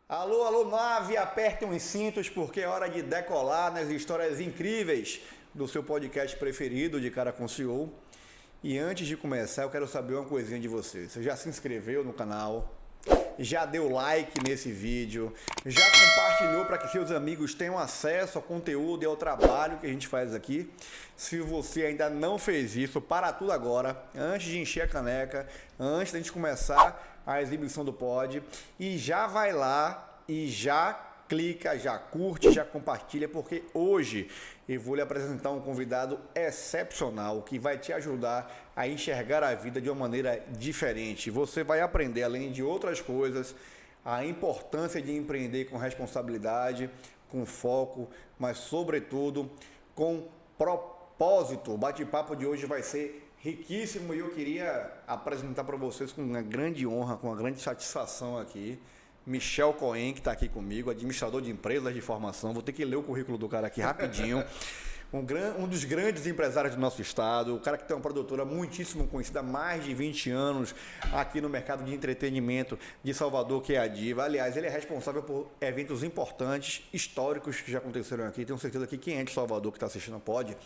Alô, alô, nave, apertem os cintos porque é hora de decolar nas histórias incríveis do seu podcast preferido de Cara com CEO. E antes de começar, eu quero saber uma coisinha de você. Você já se inscreveu no canal? Já deu like nesse vídeo? Já compartilhou para que seus amigos tenham acesso ao conteúdo e ao trabalho que a gente faz aqui? Se você ainda não fez isso, para tudo agora, antes de encher a caneca, antes da gente começar a exibição do pod, e já vai lá e já clica, já curte, já compartilha, porque hoje eu vou lhe apresentar um convidado excepcional que vai te ajudar a enxergar a vida de uma maneira diferente. Você vai aprender, além de outras coisas, a importância de empreender com responsabilidade, com foco, mas sobretudo com propósito. O bate-papo de hoje vai ser riquíssimo e eu queria apresentar para vocês com uma grande honra, com uma grande satisfação aqui, Michel Cohen, que está aqui comigo, administrador de empresas de formação. Vou ter que ler o currículo do cara aqui rapidinho. Um dos grandes empresários do nosso estado, o cara que tem uma produtora muitíssimo conhecida há mais de 20 anos aqui no mercado de entretenimento de Salvador, que é a Diva. Aliás, ele é responsável por eventos importantes, históricos que já aconteceram aqui. Tenho certeza que quem é de Salvador que está assistindo pode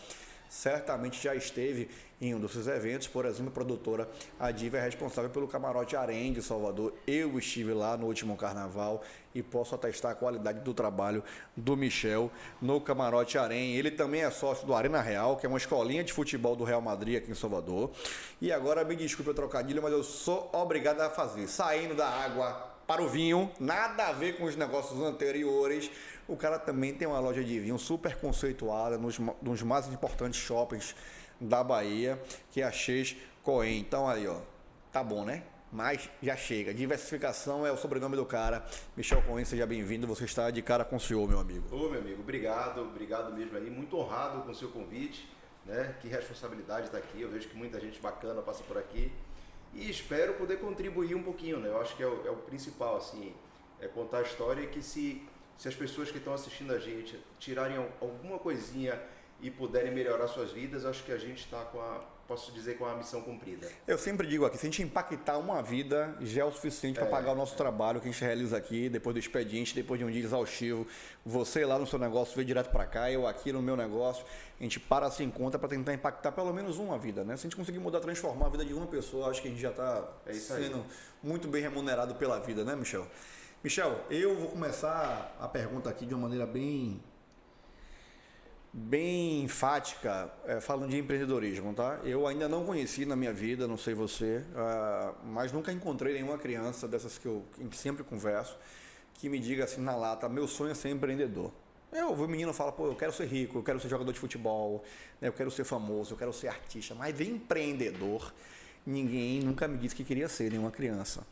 certamente já esteve em um desses eventos. Por exemplo, a produtora A Diva é responsável pelo Camarote Harém de Salvador. Eu estive lá no último carnaval e posso atestar a qualidade do trabalho do Michel no Camarote Harém. Ele também é sócio do Arena Real, que é uma escolinha de futebol do Real Madrid aqui em Salvador. E agora, me desculpe o trocadilho, mas eu sou obrigado a fazer. Saindo da água para o vinho, nada a ver com os negócios anteriores. O cara também tem uma loja de vinho super conceituada nos mais importantes shoppings da Bahia, que é a Chês Cohen. Então aí, ó, tá bom, né? Mas já chega. Diversificação é o sobrenome do cara. Michel Cohen, seja bem-vindo. Você está de cara com o senhor, meu amigo. Ô, meu amigo, obrigado mesmo aí. Muito honrado com o seu convite, né? Que responsabilidade estar aqui. Eu vejo que muita gente bacana passa por aqui e espero poder contribuir um pouquinho, né? Eu acho que é o principal, assim, é contar a história que se as pessoas que estão assistindo a gente tirarem alguma coisinha e puderem melhorar suas vidas, acho que a gente está posso dizer, com a missão cumprida. Eu sempre digo aqui, se a gente impactar uma vida, já é o suficiente para pagar o nosso trabalho que a gente realiza aqui, depois do expediente, depois de um dia exaustivo. Você lá no seu negócio veio direto para cá, eu aqui no meu negócio, a gente para se encontra para tentar impactar pelo menos uma vida, né? Se a gente conseguir mudar, transformar a vida de uma pessoa, acho que a gente já está sendo muito bem remunerado pela vida, né, Michel? Michel, eu vou começar a pergunta aqui de uma maneira bem enfática, falando de empreendedorismo, tá? Eu ainda não conheci na minha vida, não sei você, mas nunca encontrei nenhuma criança dessas que eu sempre converso, que me diga assim na lata, meu sonho é ser empreendedor. O menino fala, pô, eu quero ser rico, eu quero ser jogador de futebol, né, eu quero ser famoso, eu quero ser artista, mas empreendedor, ninguém nunca me disse que queria ser, nenhuma criança.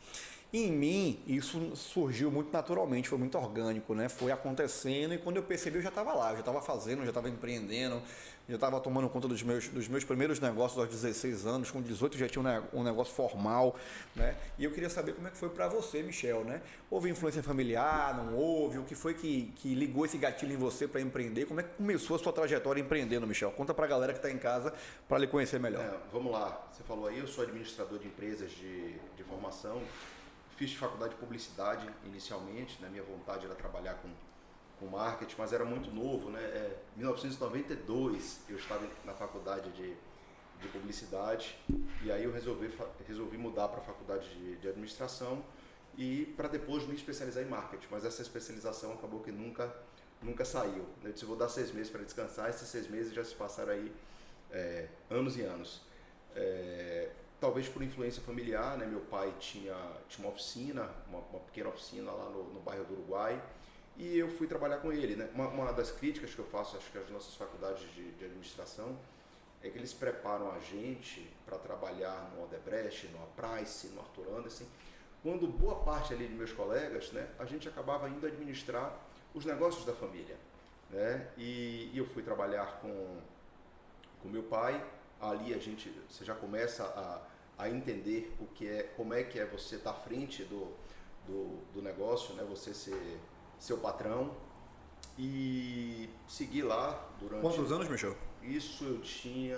Em mim, isso surgiu muito naturalmente, foi muito orgânico, né? Foi acontecendo e quando eu percebi, eu já estava lá, eu já estava fazendo, já estava empreendendo, já estava tomando conta dos meus primeiros negócios aos 16 anos, com 18 já tinha um negócio formal, né? E eu queria saber como é que foi para você, Michel, né? Houve influência familiar, não houve? O que foi que ligou esse gatilho em você para empreender? Como é que começou a sua trajetória empreendendo, Michel? Conta para a galera que está em casa para lhe conhecer melhor. Vamos lá, você falou aí, eu sou administrador de empresas de formação. Fiz faculdade de publicidade inicialmente, né? Minha vontade era trabalhar com marketing, mas era muito novo, né? Em 1992 eu estava na faculdade de publicidade e aí eu resolvi mudar para a faculdade de administração e para depois me especializar em marketing, mas essa especialização acabou que nunca saiu. Eu disse, vou dar 6 meses para descansar, esses 6 meses já se passaram aí anos e anos. Talvez por influência familiar, né? Meu pai tinha uma oficina, uma pequena oficina lá no bairro do Uruguai, e eu fui trabalhar com ele, né? Uma das críticas que eu faço, acho que as nossas faculdades de administração, é que eles preparam a gente para trabalhar no Odebrecht, no Price, no Arthur Andersen, quando boa parte ali de meus colegas, né, a gente acabava indo administrar os negócios da família, né? E eu fui trabalhar com meu pai. Ali você já começa a entender como é que é você estar à frente do negócio, né? Você ser seu patrão e seguir lá durante... Quantos anos, Michel? Isso eu tinha,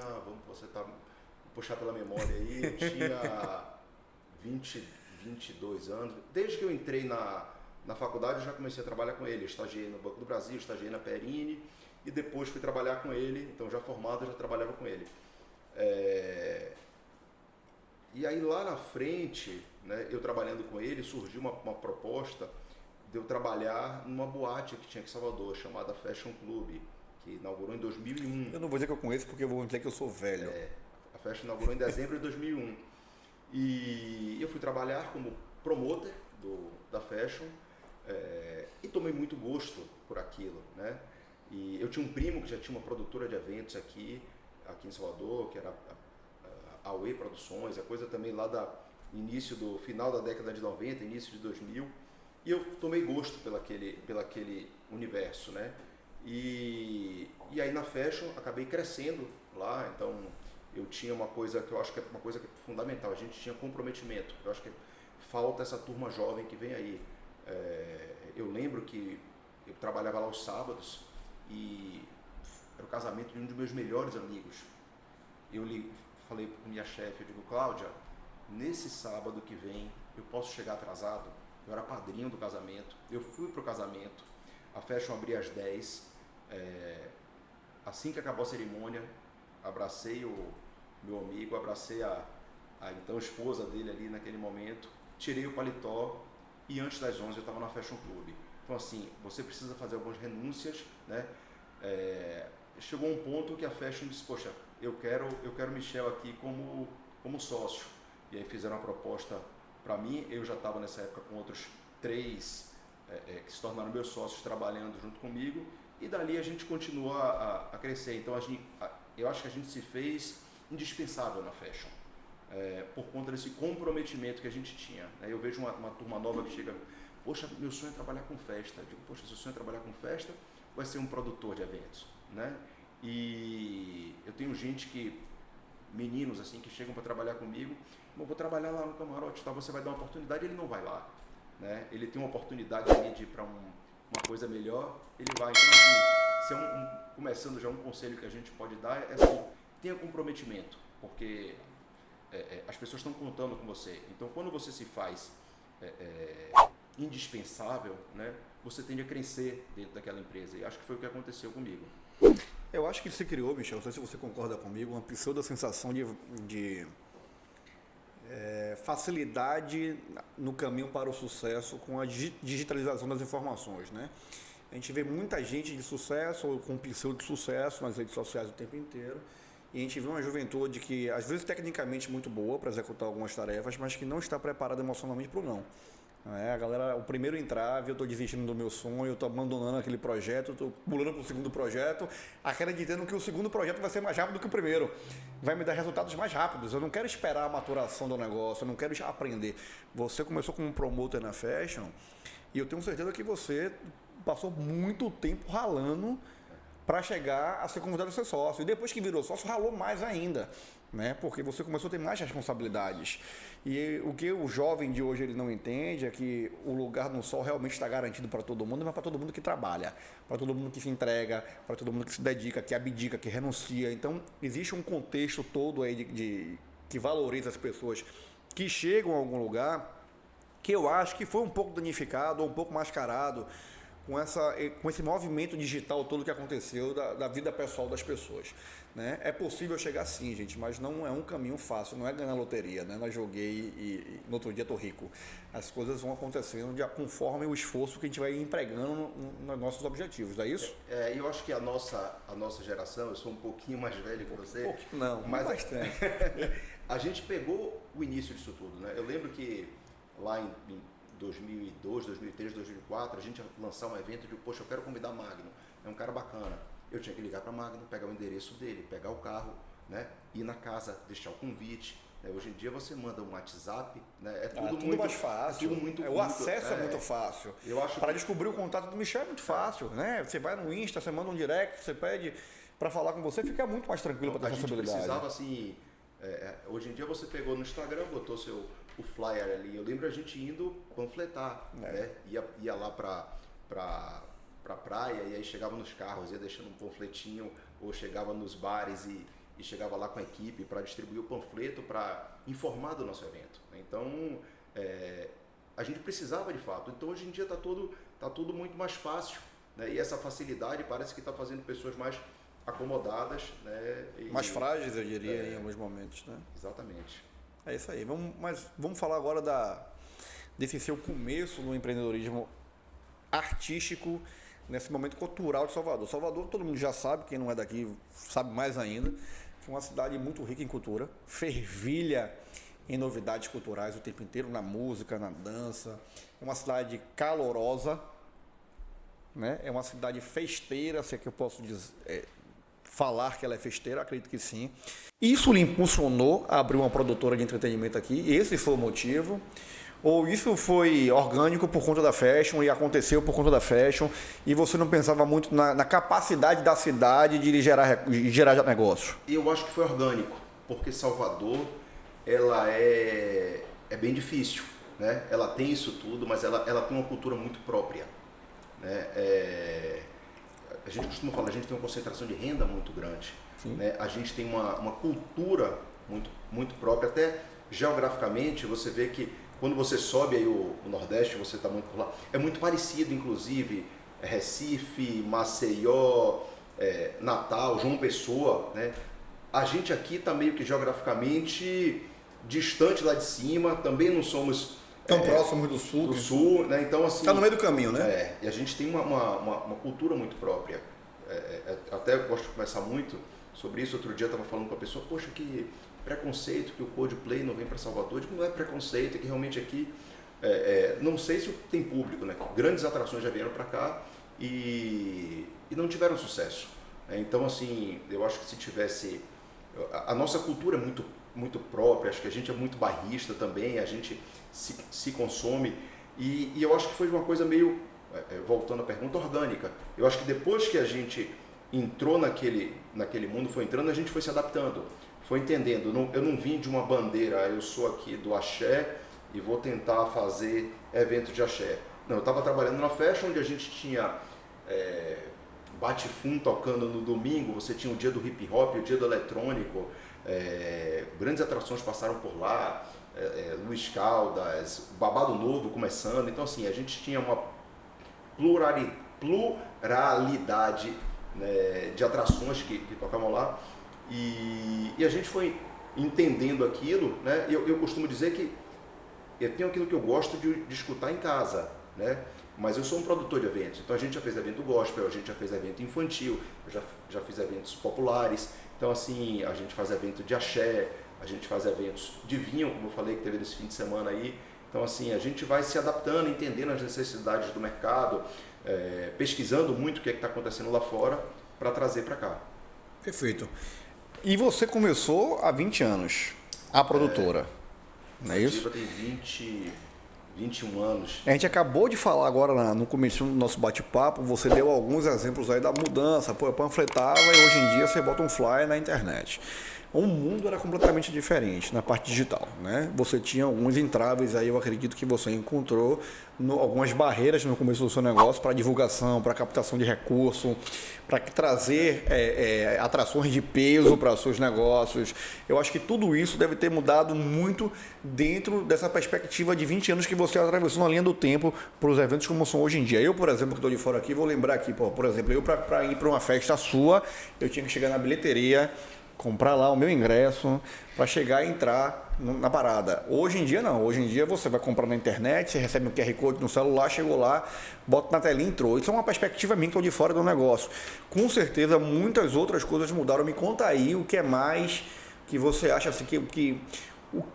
puxar pela memória aí, eu tinha 22 anos. Desde que eu entrei na Na faculdade eu já comecei a trabalhar com ele, eu estagiei no Banco do Brasil, estagiei na Perini e depois fui trabalhar com ele, então já formado eu já trabalhava com ele. E aí lá na frente, né, eu trabalhando com ele, surgiu uma proposta de eu trabalhar numa boate que tinha aqui em Salvador, chamada Fashion Club, que inaugurou em 2001. Eu não vou dizer que eu conheço porque eu vou dizer que eu sou velho. A Fashion inaugurou em dezembro de 2001. E eu fui trabalhar como promoter da Fashion e tomei muito gosto por aquilo, né? E eu tinha um primo que já tinha uma produtora de eventos aqui em Salvador, que era a Aue Produções, a coisa também lá do final da década de 90, início de 2000. E eu tomei gosto pelaquele universo, né? E aí na Fashion acabei crescendo lá, então eu tinha uma coisa que eu acho que é uma coisa que é fundamental, a gente tinha comprometimento. Eu acho que falta essa turma jovem que vem aí. Eu lembro que eu trabalhava lá aos sábados e era o casamento de um dos meus melhores amigos. Eu falei para minha chefe, eu digo, Cláudia, nesse sábado que vem eu posso chegar atrasado? Eu era padrinho do casamento, eu fui pro casamento, a Fashion abria às 10, assim que acabou a cerimônia, abracei o meu amigo, abracei a então esposa dele ali naquele momento, tirei o paletó e antes das 11 eu estava na Fashion Club. Então assim, você precisa fazer algumas renúncias, né? Chegou um ponto que a Fashion disse, poxa, eu quero Michel aqui como sócio. E aí fizeram uma proposta para mim, eu já estava nessa época com outros 3 que se tornaram meus sócios trabalhando junto comigo, e dali a gente continua a crescer. Então eu acho que a gente se fez indispensável na Fashion, por conta desse comprometimento que a gente tinha, né? Eu vejo uma turma nova que chega, poxa, meu sonho é trabalhar com festa. Eu digo, poxa, se o sonho é trabalhar com festa, vai ser um produtor de eventos, né? E eu tenho meninos assim que chegam para trabalhar comigo, eu vou trabalhar lá no camarote, tá? Você vai dar uma oportunidade, ele não vai lá, né? Ele tem uma oportunidade ali de ir para uma coisa melhor, ele vai. Então assim, começando já um conselho que a gente pode dar é assim, tenha comprometimento, porque as pessoas estão contando com você. Então quando você se faz indispensável, né, você tende a crescer dentro daquela empresa, e acho que foi o que aconteceu comigo. Eu acho que se criou, Michel, não sei se você concorda comigo, uma pseudo sensação de facilidade no caminho para o sucesso com a digitalização das informações, né? A gente vê muita gente de sucesso ou com pseudo de sucesso nas redes sociais o tempo inteiro, e a gente vê uma juventude que às vezes tecnicamente muito boa para executar algumas tarefas, mas que não está preparada emocionalmente para o não. A galera, o primeiro entrave, eu estou desistindo do meu sonho, eu estou abandonando aquele projeto, estou pulando para o segundo projeto, acreditando que o segundo projeto vai ser mais rápido que o primeiro, vai me dar resultados mais rápidos. Eu não quero esperar a maturação do negócio, eu não quero aprender. Você começou como promoter na Fashion e eu tenho certeza que você passou muito tempo ralando para chegar a ser convidado a ser sócio. E depois que virou sócio, ralou mais ainda, né? Porque você começou a ter mais responsabilidades. E o que o jovem de hoje ele não entende é que o lugar no sol realmente está garantido para todo mundo, mas para todo mundo que trabalha, para todo mundo que se entrega, para todo mundo que se dedica, que abdica, que renuncia. Então, existe um contexto todo aí que valoriza as pessoas que chegam a algum lugar, que eu acho que foi um pouco danificado ou um pouco mascarado com esse movimento digital todo que aconteceu da vida pessoal das pessoas, né? É possível chegar sim, gente, mas não é um caminho fácil, não é ganhar loteria, né? Eu joguei e no outro dia estou rico. As coisas vão acontecendo conforme o esforço que a gente vai empregando nos nossos objetivos, é isso? Eu acho que a nossa geração, eu sou um pouquinho mais velho que você. Não, mas bastante. A gente pegou o início disso tudo, né? Eu lembro que lá em 2002, 2003, 2004, a gente ia lançar um evento de, poxa, eu quero convidar Magno, é um cara bacana. Eu tinha que ligar para Magno, pegar o endereço dele, pegar o carro, né, ir na casa, deixar o convite. Né? Hoje em dia você manda um WhatsApp, né? É tudo muito mais fácil. O acesso é muito fácil. Para descobrir o contato do Michel é muito fácil, né? Você vai no Insta, você manda um direct, você pede para falar com você, fica muito mais tranquilo para ter acessibilidade. A gente precisava assim, hoje em dia você pegou no Instagram, botou o flyer ali. Eu lembro a gente indo panfletar, né? Ia lá pra praia e aí chegava nos carros, ia deixando um panfletinho, ou chegava nos bares e chegava lá com a equipe para distribuir o panfleto, para informar do nosso evento. Então, a gente precisava de fato. Então hoje em dia está tudo muito mais fácil, né? E essa facilidade parece que está fazendo pessoas mais acomodadas, né? Mais frágeis, eu diria, em alguns momentos, né? Exatamente. É isso aí. Vamos falar agora desse seu começo no empreendedorismo artístico, nesse momento cultural de Salvador. Salvador, todo mundo já sabe, quem não é daqui sabe mais ainda, que é uma cidade muito rica em cultura, fervilha em novidades culturais o tempo inteiro, na música, na dança. É uma cidade calorosa, né? É uma cidade festeira, se é que eu posso falar que ela é festeira, acredito que sim. Isso lhe impulsionou a abrir uma produtora de entretenimento aqui? Esse foi o motivo? Ou isso foi orgânico por conta da fashion e aconteceu por conta da fashion e você não pensava muito na capacidade da cidade de gerar negócio? Eu acho que foi orgânico, porque Salvador ela é bem difícil, né? Ela tem isso tudo, mas ela tem uma cultura muito própria, né? A gente costuma falar, a gente tem uma concentração de renda muito grande, né? A gente tem uma cultura muito própria, até geograficamente você vê que quando você sobe aí o Nordeste, você está muito por lá, é muito parecido, inclusive, Recife, Maceió, Natal, João Pessoa, né? A gente aqui está meio que geograficamente distante lá de cima, também não somos tão próximos do sul. Do sul, né? Então, assim, está no meio do caminho, né? E a gente tem uma cultura muito própria. Até gosto de conversar muito sobre isso. Outro dia eu estava falando com a pessoa, poxa, que preconceito que o Coldplay não vem para Salvador. Eu digo, não é preconceito, é que realmente aqui, não sei se tem público, né? Grandes atrações já vieram para cá e não tiveram sucesso. Então, assim, eu acho que se tivesse... A nossa cultura é muito própria, acho que a gente é muito bairrista também, a gente se consome e eu acho que foi uma coisa meio, voltando à pergunta, orgânica. Eu acho que depois que a gente entrou naquele mundo, foi entrando, a gente foi se adaptando, foi entendendo. Eu não vim de uma bandeira, eu sou aqui do axé e vou tentar fazer evento de axé. Não, eu estava trabalhando na fashion, onde a gente tinha bate-fum tocando no domingo, você tinha o dia do hip hop, o dia do eletrônico, grandes atrações passaram por lá, Luiz Caldas, Babado Novo começando. Então, assim, a gente tinha uma pluralidade, né, de atrações que tocavam lá e a gente foi entendendo aquilo, né? Eu costumo dizer que eu tenho aquilo que eu gosto de escutar em casa, né? Mas eu sou um produtor de eventos, então a gente já fez evento gospel, a gente já fez evento infantil, eu já fiz eventos populares, então assim, a gente faz evento de axé, a gente faz eventos de vinho, como eu falei que teve nesse fim de semana aí, então assim, a gente vai se adaptando, entendendo as necessidades do mercado, pesquisando muito o que está acontecendo lá fora para trazer para cá. Perfeito. E você começou há 20 anos, a produtora, não é isso? A tem 21 anos. A gente acabou de falar agora no começo do nosso bate-papo, você deu alguns exemplos aí da mudança, eu panfletava e hoje em dia você bota um flyer na internet. O mundo era completamente diferente na parte digital, né? Você tinha alguns entraves aí, eu acredito que você encontrou algumas barreiras no começo do seu negócio para divulgação, para captação de recurso, para trazer atrações de peso para os seus negócios. Eu acho que tudo isso deve ter mudado muito dentro dessa perspectiva de 20 anos que você atravessou na linha do tempo para os eventos como são hoje em dia. Eu, por exemplo, que estou de fora aqui, vou lembrar aqui, por exemplo, eu para ir para uma festa sua, eu tinha que chegar na bilheteria, comprar lá o meu ingresso para chegar e entrar na parada. Hoje em dia não, hoje em dia você vai comprar na internet, você recebe um QR Code no celular, chegou lá, bota na telinha e entrou. Isso é uma perspectiva minha que estou de fora do negócio. Com certeza muitas outras coisas mudaram. Me conta aí o que é mais que você acha assim,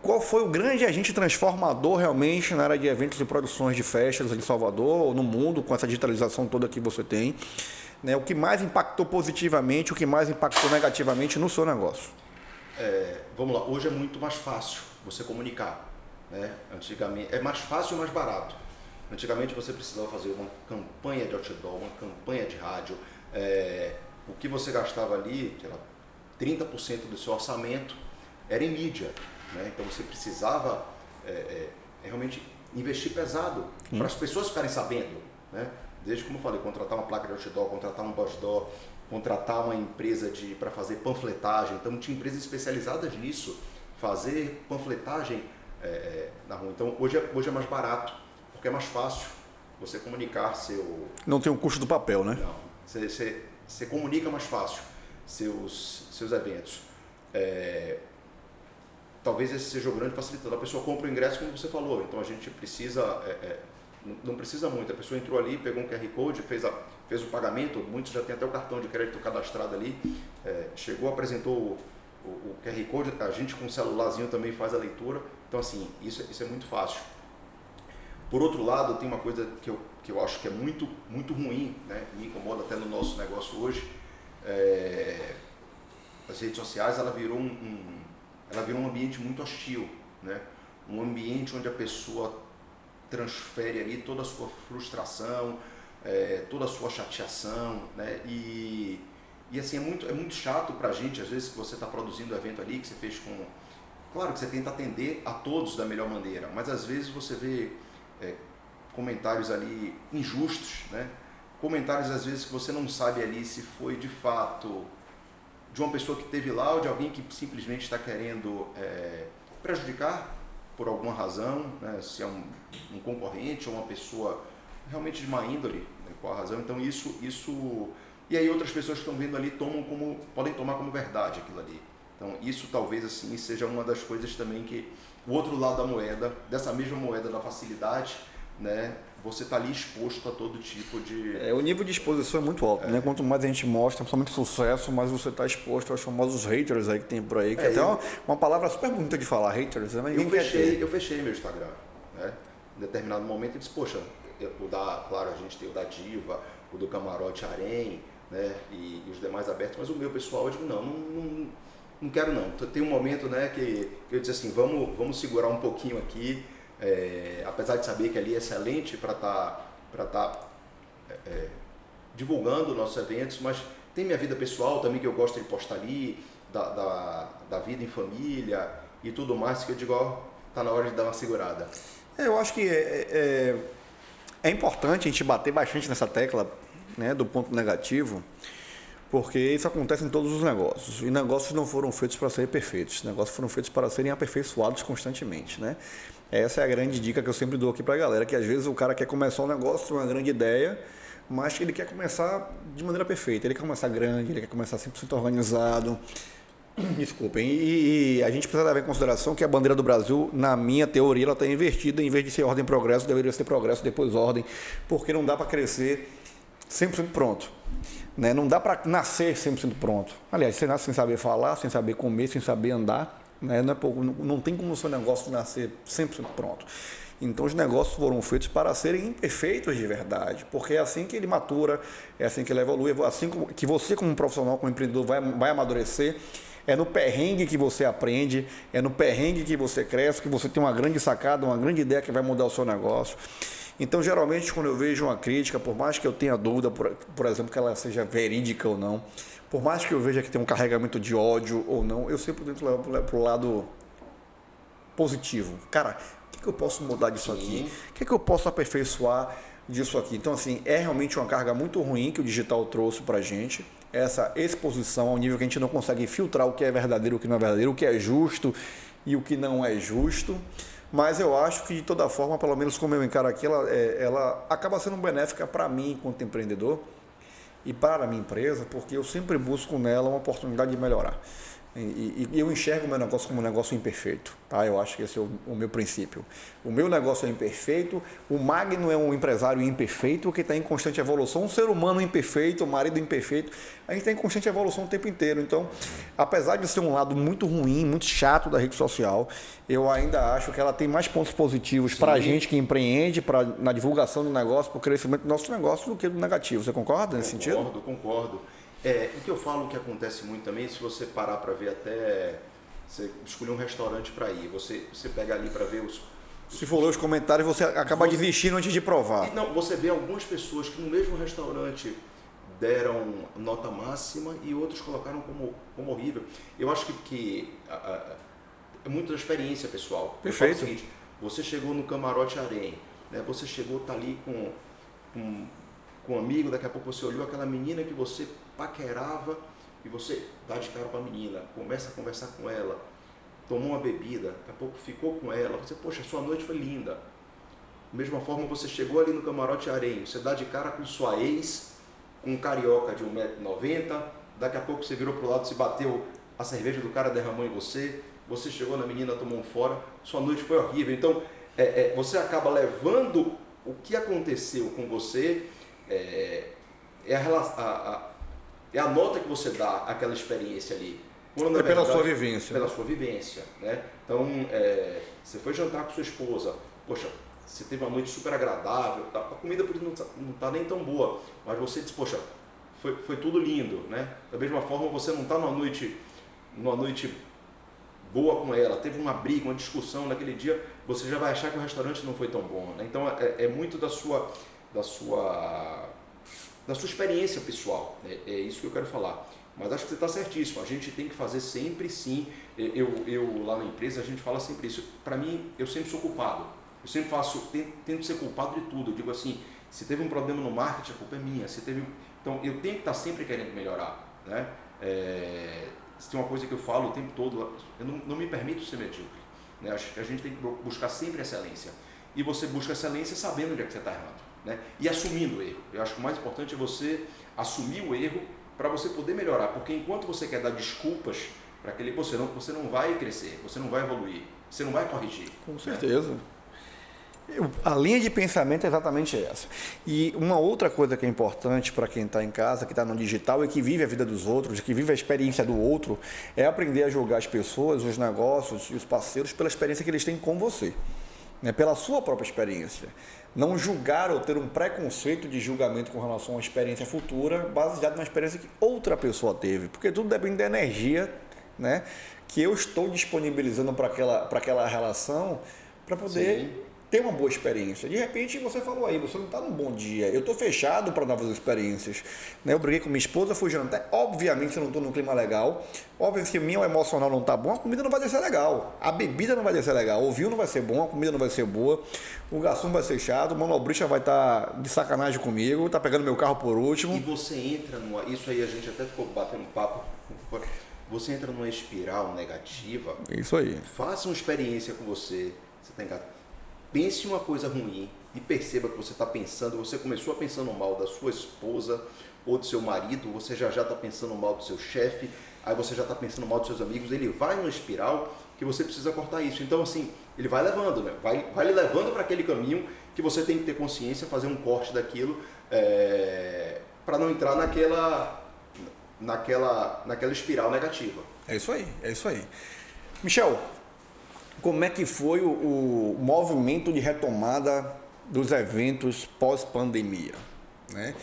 qual foi o grande agente transformador realmente na área de eventos e produções de festas em Salvador ou no mundo, com essa digitalização toda que você tem? Né, o que mais impactou positivamente, o que mais impactou negativamente no seu negócio? Vamos lá, hoje é muito mais fácil você comunicar, né? Antigamente é mais fácil e mais barato. Antigamente você precisava fazer uma campanha de outdoor, uma campanha de rádio, o que você gastava ali, sei lá, 30% do seu orçamento era em mídia, né? Então você precisava realmente investir pesado para as pessoas ficarem sabendo, né? Desde, como eu falei, contratar uma placa de outdoor, contratar um busdoor, contratar uma empresa para fazer panfletagem. Então, tinha empresas especializadas nisso, fazer panfletagem na rua. Então, hoje é mais barato. porque é mais fácil você comunicar seu... Não tem o custo do papel, né? Não, você comunica mais fácil seus eventos. Talvez esse seja o grande facilitador. A pessoa compra o ingresso, como você falou, então a gente precisa, não precisa muito, a pessoa entrou ali, pegou um QR Code, fez o pagamento, muitos já têm até o cartão de crédito cadastrado ali, chegou, apresentou o QR Code, a gente com o celularzinho também faz a leitura, então assim, isso é muito fácil. Por outro lado, tem uma coisa que eu acho que é muito, muito ruim, né? Me incomoda até no nosso negócio hoje, as redes sociais, ela virou um ambiente muito hostil, né? Um ambiente onde a pessoa transfere ali toda a sua frustração, toda a sua chateação, né? E assim, é muito chato pra gente, às vezes, que você está produzindo o evento ali, que você fez com... Claro que você tenta atender a todos da melhor maneira, mas às vezes você vê comentários ali injustos, né? Comentários, às vezes, que você não sabe ali se foi de fato de uma pessoa que esteve lá ou de alguém que simplesmente está querendo prejudicar por alguma razão, né? Se é um concorrente ou uma pessoa realmente de má índole, né? Qual a razão? Então isso e aí outras pessoas que estão vendo ali podem tomar como verdade aquilo ali. Então isso talvez assim seja uma das coisas também que o outro lado da moeda, dessa mesma moeda da facilidade, né? Você está ali exposto a todo tipo de... O nível de exposição é muito alto, né? Quanto mais a gente mostra, principalmente sucesso, mais você está exposto aos famosos haters aí que tem por aí, que é até uma palavra super bonita de falar, haters, né? Eu fechei meu Instagram, né? Em determinado momento eu disse, poxa, claro, a gente tem o da Diva, o do Camarote Arém, né? E os demais abertos, mas o meu pessoal, eu digo, não quero não. Tem um momento, né, que eu disse assim, vamos segurar um pouquinho aqui, apesar de saber que ali é excelente para tá divulgando nossos eventos, mas tem minha vida pessoal também que eu gosto de postar ali, da vida em família e tudo mais, que eu digo, ó, tá na hora de dar uma segurada. Eu acho que é importante a gente bater bastante nessa tecla, né, do ponto negativo, porque isso acontece em todos os negócios. E negócios não foram feitos para serem perfeitos, negócios foram feitos para serem aperfeiçoados constantemente, né? Essa é a grande dica que eu sempre dou aqui para a galera, que às vezes o cara quer começar um negócio, uma grande ideia, mas ele quer começar de maneira perfeita, ele quer começar grande, ele quer começar 100% organizado. Desculpem, e a gente precisa levar em consideração que a bandeira do Brasil, na minha teoria, ela está invertida, em vez de ser ordem e progresso, deveria ser progresso, depois ordem, porque não dá para crescer 100% pronto, né? Não dá para nascer 100% pronto. Aliás, você nasce sem saber falar, sem saber comer, sem saber andar, né? Não tem como o seu negócio nascer 100% pronto. Então os negócios foram feitos para serem imperfeitos de verdade, porque é assim que ele matura, é assim que ele evolui, é assim que você como profissional, como empreendedor vai amadurecer. É no perrengue que você aprende, é no perrengue que você cresce, que você tem uma grande sacada, uma grande ideia que vai mudar o seu negócio. Então, geralmente, quando eu vejo uma crítica, por mais que eu tenha dúvida, por exemplo, que ela seja verídica ou não, por mais que eu veja que tem um carregamento de ódio ou não, eu sempre tento levar para o lado positivo. Cara, o que eu posso mudar disso aqui? O que eu posso aperfeiçoar disso aqui? Então, assim, é realmente uma carga muito ruim que o digital trouxe para a gente, essa exposição ao nível que a gente não consegue filtrar o que é verdadeiro, o que não é verdadeiro, o que é justo e o que não é justo. Mas eu acho que, de toda forma, pelo menos como eu encaro aqui, ela acaba sendo benéfica para mim, enquanto empreendedor, e para a minha empresa, porque eu sempre busco nela uma oportunidade de melhorar. E eu enxergo o meu negócio como um negócio imperfeito, tá? Eu acho que esse é o meu princípio. O meu negócio é imperfeito, o Magno é um empresário imperfeito que está em constante evolução, um ser humano imperfeito, um marido imperfeito, a gente está em constante evolução o tempo inteiro. Então, apesar de ser um lado muito ruim, muito chato da rede social, eu ainda acho que ela tem mais pontos positivos para a gente que empreende, na divulgação do negócio, para o crescimento do nosso negócio, do que do negativo. Você concorda nesse sentido? Concordo. O que eu falo que acontece muito também, se você parar para ver até, você escolher um restaurante para ir, você pega ali para ver se for ler os comentários, você acaba desistindo antes de provar. Não, você vê algumas pessoas que no mesmo restaurante deram nota máxima e outros colocaram como horrível. Eu acho que é muito da experiência pessoal. Perfeito. É o seguinte, você chegou no Camarote Arém, né? Você chegou, tá ali com um amigo, daqui a pouco você olhou aquela menina que você paquerava e você dá de cara com a menina, começa a conversar com ela, tomou uma bebida, daqui a pouco ficou com ela, você, poxa, sua noite foi linda. Da mesma forma, você chegou ali no camarote Harém, você dá de cara com sua ex, com um carioca de 1,90 m, daqui a pouco você virou pro lado, se bateu, a cerveja do cara derramou em você, você chegou na menina, tomou um fora, sua noite foi horrível. Então, você acaba levando o que aconteceu com você, é a nota que você dá àquela experiência ali. Quando, pela sua vivência. Pela sua vivência, né? Então, você foi jantar com sua esposa, poxa, você teve uma noite super agradável, a comida não tá nem tão boa, mas você disse, poxa, foi tudo lindo, né? Da mesma forma, você não está numa noite boa com ela, teve uma briga, uma discussão naquele dia, você já vai achar que o restaurante não foi tão bom, né? Então, é muito da sua experiência pessoal, né? É isso que eu quero falar. Mas acho que você está certíssimo, a gente tem que fazer sempre sim, eu lá na empresa, a gente fala sempre isso. Para mim, eu sempre sou culpado, eu sempre tento ser culpado de tudo. Eu digo assim, se teve um problema no marketing, a culpa é minha. Então, eu tenho que estar sempre querendo melhorar, né? Se tem uma coisa que eu falo o tempo todo, eu não me permito ser medíocre, né? Acho que a gente tem que buscar sempre excelência. E você busca excelência sabendo onde é que você está errando, né? E assumindo o erro. Eu acho que o mais importante é você assumir o erro para você poder melhorar, porque enquanto você quer dar desculpas para aquele, você não vai crescer, você não vai evoluir, você não vai corrigir. Com certeza. Né? A linha de pensamento é exatamente essa. E uma outra coisa que é importante para quem está em casa, que está no digital e que vive a vida dos outros, que vive a experiência do outro, é aprender a julgar as pessoas, os negócios e os parceiros pela experiência que eles têm com você, né? Pela sua própria experiência. Não julgar ou ter um preconceito de julgamento com relação à experiência futura baseado na experiência que outra pessoa teve, porque tudo depende da energia, né, que eu estou disponibilizando para aquela relação para poder Sim. ter uma boa experiência. De repente, você falou aí, você não está num bom dia, eu estou fechado para novas experiências. Né? Eu briguei com minha esposa, fui jantar, obviamente eu não estou num clima legal, obviamente que o meu emocional não está bom, a comida não vai descer legal, a bebida não vai descer legal, o vinho não vai ser bom, a comida não vai ser boa, o garçom vai ser chato, o manobrista vai estar de sacanagem comigo, tá pegando meu carro por último. E você entra isso aí a gente até ficou batendo papo, você entra numa espiral negativa. Isso aí. Faça uma experiência com você tem que pense uma coisa ruim e perceba que você está pensando, você começou a pensando mal da sua esposa ou do seu marido, você já está pensando mal do seu chefe, aí você já está pensando mal dos seus amigos, ele vai numa espiral que você precisa cortar isso. Então, assim, ele vai levando, né? Vai lhe levando para aquele caminho que você tem que ter consciência, fazer um corte daquilo, para não entrar naquela espiral negativa. É isso aí, é isso aí. Michel, como é que foi o movimento de retomada dos eventos pós-pandemia, né?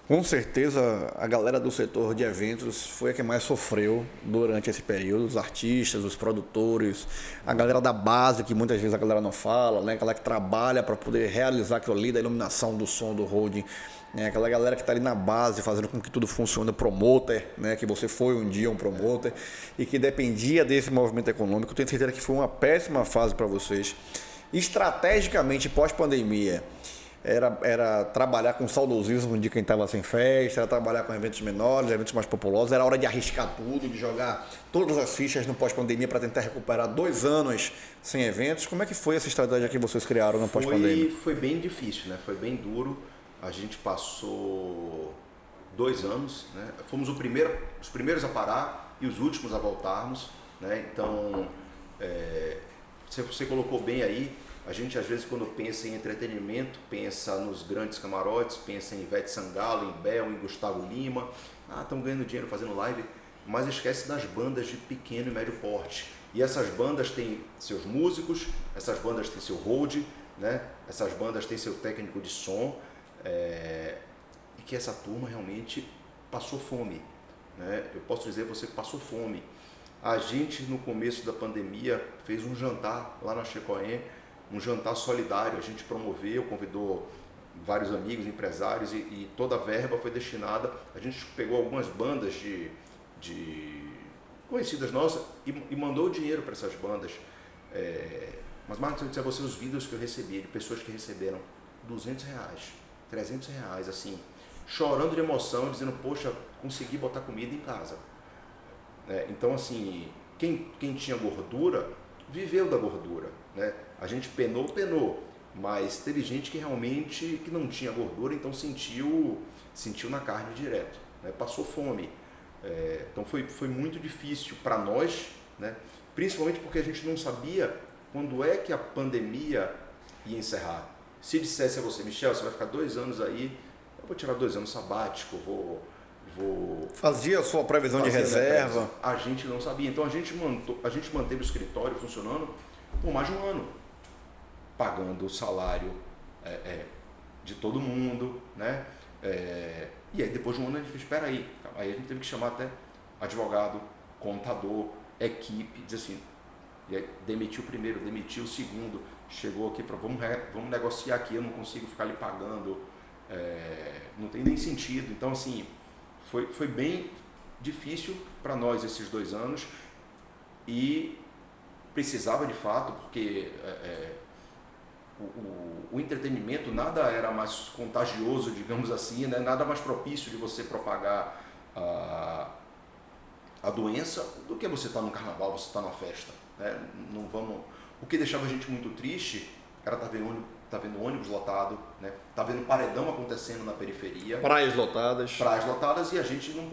Com certeza a galera do setor de eventos foi a que mais sofreu durante esse período, os artistas, os produtores, a galera da base, que muitas vezes a galera não fala, né? Aquela que trabalha para poder realizar aquilo ali, da iluminação, do som, do holding, né? Aquela galera que está ali na base, fazendo com que tudo funcione, promoter, né? Que você foi um dia um promoter e que dependia desse movimento econômico. Tenho certeza que foi uma péssima fase para vocês. Estrategicamente, pós-pandemia, era trabalhar com saudosismo de quem estava sem festa, era trabalhar com eventos menores, eventos mais populosos, era hora de arriscar tudo, de jogar todas as fichas no pós-pandemia para tentar recuperar 2 anos sem eventos. Como é que foi essa estratégia que vocês criaram no pós-pandemia? Foi bem difícil, né? Foi bem duro. A gente passou 2 anos, né? Fomos os primeiros a parar e os últimos a voltarmos, né? Então, você colocou bem aí. A gente, às vezes, quando pensa em entretenimento, pensa nos grandes camarotes, pensa em Ivete Sangalo, em Bel, em Gustavo Lima. Estão ganhando dinheiro fazendo live, mas esquece das bandas de pequeno e médio porte. E essas bandas têm seus músicos, essas bandas têm seu hold, né? Essas bandas têm seu técnico de som. E que essa turma realmente passou fome, né? Eu posso dizer você que passou fome. A gente, no começo da pandemia, fez um jantar lá na Checoen, um jantar solidário. A gente promoveu, convidou vários amigos, empresários e toda a verba foi destinada. A gente pegou algumas bandas de conhecidas nossas e mandou o dinheiro para essas bandas. Mas, Marcos, eu disse a você os vídeos que eu recebi de pessoas que receberam R$200, R$300, assim, chorando de emoção, dizendo, poxa, consegui botar comida em casa. Então, assim, quem tinha gordura, viveu da gordura, né? A gente penou, Mas teve gente que realmente que não tinha gordura, então sentiu na carne direto, né? Passou fome. Então foi muito difícil para nós, né? Principalmente porque a gente não sabia quando é que a pandemia ia encerrar. Se dissesse a você, Michel, você vai ficar 2 anos aí, eu vou tirar 2 anos sabático, vou Fazia a sua previsão de reserva. A gente não sabia. Então a gente manteve o escritório funcionando por mais de 1 ano, pagando o salário de todo mundo, né? E aí depois de 1 ano a gente fez, espera aí a gente teve que chamar até advogado, contador, equipe, dizer assim, e aí demitiu o primeiro, demitiu o segundo, chegou aqui para vamos negociar aqui, eu não consigo ficar lhe pagando, não tem nem sentido. Então assim, foi bem difícil para nós esses 2 anos e precisava de fato, porque o entretenimento nada era mais contagioso, digamos assim, né? Nada mais propício de você propagar a doença do que você estar no carnaval, você estar na festa, né? O que deixava a gente muito triste era estar vendo ônibus lotado, né? Tá vendo paredão acontecendo na periferia, Praias lotadas e a gente não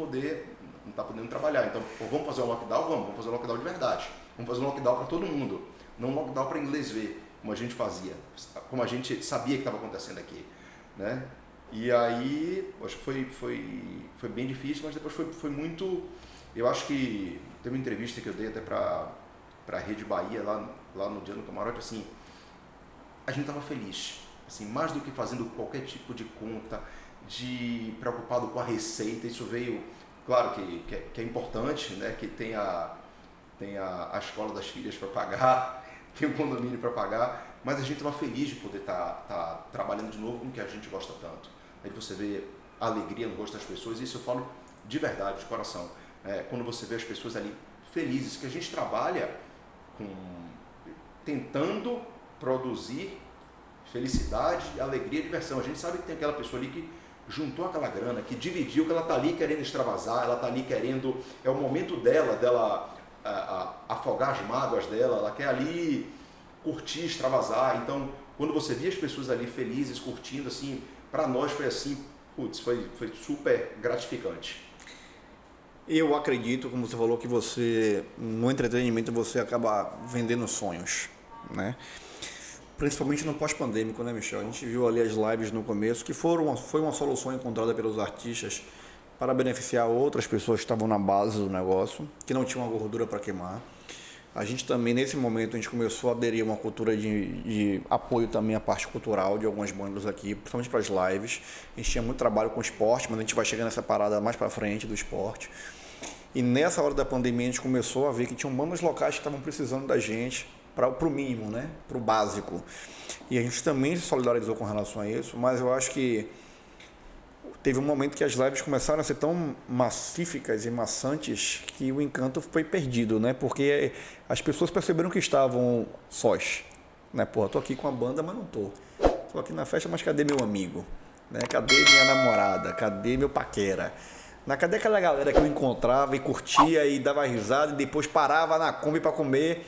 tá podendo trabalhar. Então, vamos fazer um lockdown? Vamos fazer um lockdown de verdade. Vamos fazer um lockdown para todo mundo, não um lockdown para inglês ver, como a gente fazia, como a gente sabia que estava acontecendo aqui, né? E aí, acho que foi bem difícil, mas depois foi muito. Eu acho que teve uma entrevista que eu dei até para a Rede Bahia lá no dia do camarote, assim, a gente estava feliz, assim, mais do que fazendo qualquer tipo de conta, de preocupado com a receita. Isso veio, claro que é importante, né? Que tem a escola das filhas para pagar, tem o condomínio para pagar, mas a gente estava feliz de poder tá trabalhando de novo com o que a gente gosta tanto. Aí você vê a alegria no rosto das pessoas, e isso eu falo de verdade, de coração. Quando você vê as pessoas ali felizes, que a gente trabalha tentando produzir felicidade, alegria e diversão. A gente sabe que tem aquela pessoa ali que juntou aquela grana, que dividiu, que ela está ali querendo extravasar, ela está ali querendo, é o momento dela afogar as mágoas dela, ela quer ali curtir, extravasar. Então, quando você vê as pessoas ali felizes, curtindo, assim, para nós foi assim, foi super gratificante. Eu acredito, como você falou, que no entretenimento, você acaba vendendo sonhos, né? Principalmente no pós-pandêmico, né, Michel? A gente viu ali as lives no começo, que foi uma solução encontrada pelos artistas para beneficiar outras pessoas que estavam na base do negócio, que não tinham uma gordura para queimar. A gente também, nesse momento, a gente começou a aderir a uma cultura de apoio também à parte cultural de algumas bandas aqui, principalmente para as lives. A gente tinha muito trabalho com esporte, mas a gente vai chegar nessa parada mais para frente do esporte. E nessa hora da pandemia, a gente começou a ver que tinham bandas locais que estavam precisando da gente para o mínimo, né? Para o básico. E a gente também se solidarizou com relação a isso, mas eu acho que teve um momento que as lives começaram a ser tão massíficas e maçantes que o encanto foi perdido, né? Porque as pessoas perceberam que estavam sós, né? Porra, tô aqui com a banda, mas não tô. Tô aqui na festa, mas cadê meu amigo? Né? Cadê minha namorada? Cadê meu paquera? Cadê aquela galera que eu encontrava e curtia e dava risada e depois parava na Kombi para comer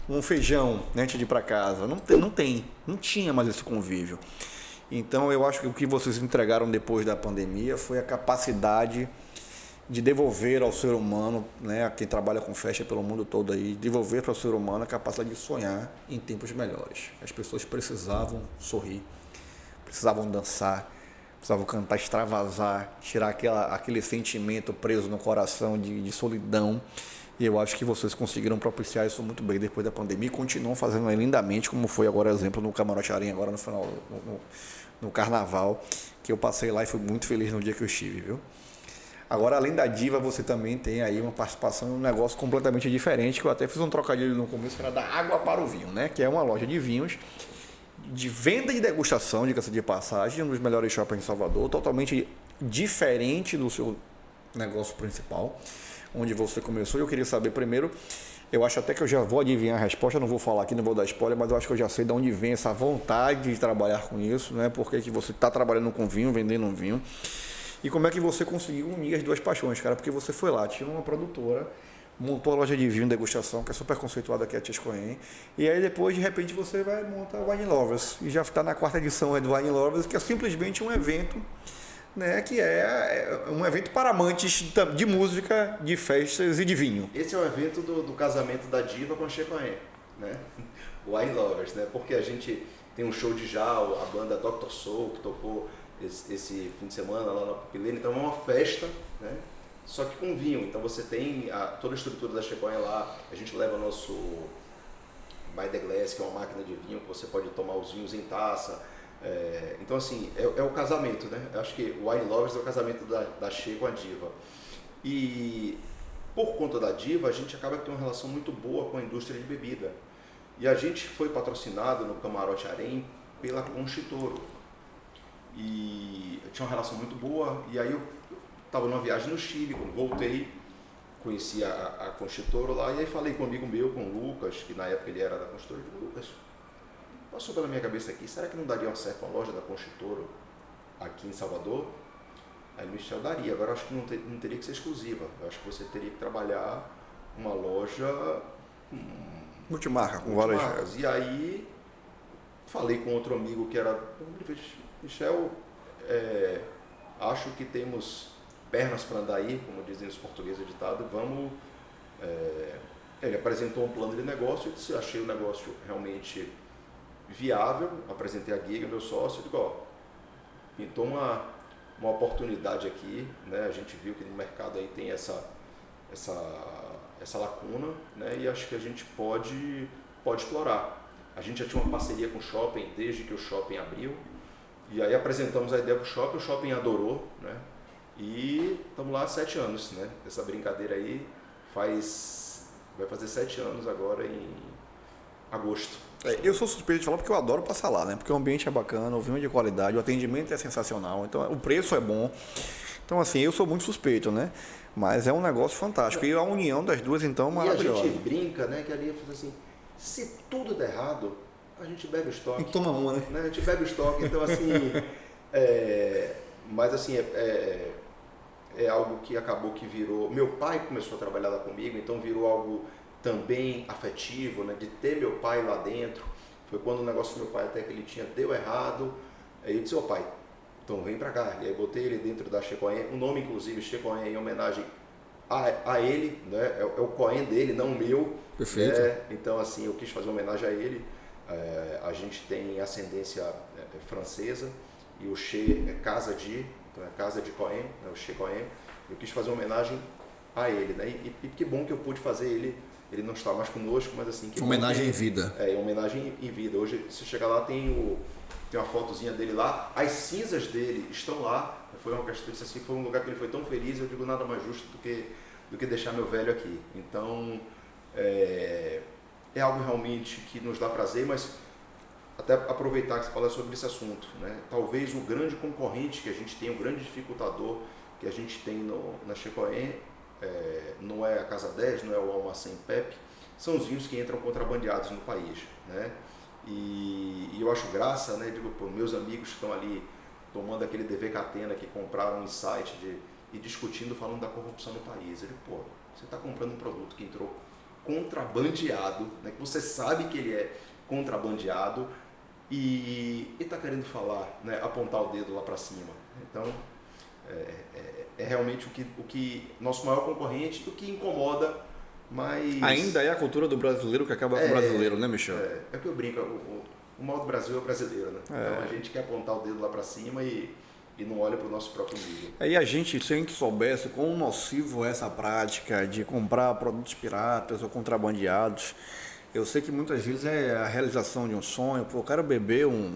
um feijão, né, antes de ir para casa? Não tinha mais esse convívio. Então eu acho que o que vocês entregaram depois da pandemia foi a capacidade de devolver ao ser humano, né, a quem trabalha com festa pelo mundo todo aí, devolver para o ser humano a capacidade de sonhar em tempos melhores. As pessoas precisavam sorrir, precisavam dançar, precisavam cantar, extravasar, tirar aquele sentimento preso no coração de solidão. E eu acho que vocês conseguiram propiciar isso muito bem depois da pandemia e continuam fazendo lindamente, como foi agora exemplo no Camarote Arinha, agora no final, no Carnaval, que eu passei lá e fui muito feliz no dia que eu estive, viu? Agora, além da diva, você também tem aí uma participação em um negócio completamente diferente, que eu até fiz um trocadilho no começo, que era da Água para o Vinho, né? Que é uma loja de vinhos, de venda e degustação, diga-se de passagem, um dos melhores shoppings de Salvador, totalmente diferente do seu negócio principal, onde você começou. Eu queria saber primeiro, eu acho até que eu já vou adivinhar a resposta, não vou falar aqui, não vou dar spoiler, mas eu acho que eu já sei de onde vem essa vontade de trabalhar com isso, né? Porque que você está trabalhando com vinho, vendendo um vinho. E como é que você conseguiu unir as duas paixões, cara? Porque você foi lá, tinha uma produtora, montou a loja de vinho degustação, que é super conceituada aqui, a Chescoen. E aí depois, de repente, você vai montar o Wine Lovers. E já está na 4ª edição do Wine Lovers, que é simplesmente um evento, né, que é um evento para amantes de música, de festas e de vinho. Esse é o evento do casamento da diva com a Chescoen, né? Wine Lovers, né? Porque a gente tem um show de Jal, a banda Dr. Soul, que tocou esse fim de semana lá na Pupilene, então é uma festa, né? Só que com vinho. Então você tem toda a estrutura da Chescoen lá, a gente leva o nosso By the Glass, que é uma máquina de vinho, que você pode tomar os vinhos em taça. Então assim, é o casamento, né? Eu acho que o Wine Lovers é o casamento da Che com a diva. E por conta da diva, a gente acaba tendo uma relação muito boa com a indústria de bebida. E a gente foi patrocinado no Camarote Harém pela Conchitoro. E eu tinha uma relação muito boa. E aí eu estava numa viagem no Chile, quando voltei, conheci a Conchitoro lá. E aí falei com um amigo meu, com o Lucas, que na época ele era da Conchitoro. Eu digo, Lucas, passou pela minha cabeça aqui, será que não daria uma certa loja da Conchitoro aqui em Salvador? Aí ele me disse, eu daria. Agora eu acho que não teria que ser exclusiva. Eu acho que você teria que trabalhar uma loja... Multimarca, com várias. E aí, falei com outro amigo que era... Ele fez, Michel, acho que temos pernas para andar aí, como dizem os portugueses ditado, vamos... Ele apresentou um plano de negócio, eu disse, achei o negócio realmente viável, apresentei a Giga, meu sócio, e digo, ó, pintou uma oportunidade aqui, né? A gente viu que no mercado aí tem essa lacuna, né? E acho que a gente pode explorar. A gente já tinha uma parceria com o shopping desde que o shopping abriu, e aí apresentamos a ideia para o shopping adorou, né? E estamos lá há 7 anos, né? Essa brincadeira aí vai fazer 7 anos agora em agosto. Eu sou suspeito de falar porque eu adoro passar lá, né? Porque o ambiente é bacana, o vinho é de qualidade, o atendimento é sensacional, então o preço é bom. Então, assim, eu sou muito suspeito, né? Mas é um negócio fantástico. E a união das duas, então, maravilhosa. E a gente brinca, né? Que ali fala assim, se tudo der errado, a gente bebe o estoque. E toma uma, né? A gente bebe o estoque, então assim... mas assim, é algo que acabou que virou... Meu pai começou a trabalhar lá comigo, então virou algo também afetivo, né? De ter meu pai lá dentro. Foi quando o negócio do meu pai até que ele tinha deu errado. Aí eu disse, ô pai, então vem pra cá. E aí botei ele dentro da Chescoen, o nome inclusive Chescoen em homenagem a ele, né? É o Coen dele, não o meu. Perfeito. Então assim, eu quis fazer uma homenagem a ele. A gente tem ascendência francesa e o Che é casa de Coen, né? O Chescoen. Eu quis fazer uma homenagem a ele, né? E que bom que eu pude fazer ele não está mais conosco, mas assim... Que homenagem em vida. Homenagem em vida. Hoje, se chegar lá, tem uma fotozinha dele lá. As cinzas dele estão lá. Foi uma questão, assim, foi um lugar que ele foi tão feliz, eu digo nada mais justo do que deixar meu velho aqui. Então, é algo realmente que nos dá prazer, mas até aproveitar que você fala sobre esse assunto, né? Talvez o grande concorrente que a gente tem, o grande dificultador que a gente tem na Chescoen, não é a Casa 10, não é o Almacém Pepe, são os vinhos que entram contrabandeados no país, né? E eu acho graça, né? Digo, pô, meus amigos que estão ali tomando aquele DV Catena que compraram um insight e discutindo, falando da corrupção no país. Eu digo, pô, você está comprando um produto que entrou contrabandeado, né? Que você sabe que ele é contrabandeado e está querendo falar, né? Apontar o dedo lá para cima. Então, é realmente o que nosso maior concorrente, o que incomoda, mas... Ainda é a cultura do brasileiro que acaba com o brasileiro, né, Michel? É que eu brinco, o mal do Brasil é o brasileiro, né? Então a gente quer apontar o dedo lá para cima e não olha para o nosso próprio nível. E a gente, se a gente soubesse quão nocivo é essa prática de comprar produtos piratas ou contrabandeados, eu sei que muitas vezes é a realização de um sonho. Pô, eu quero beber um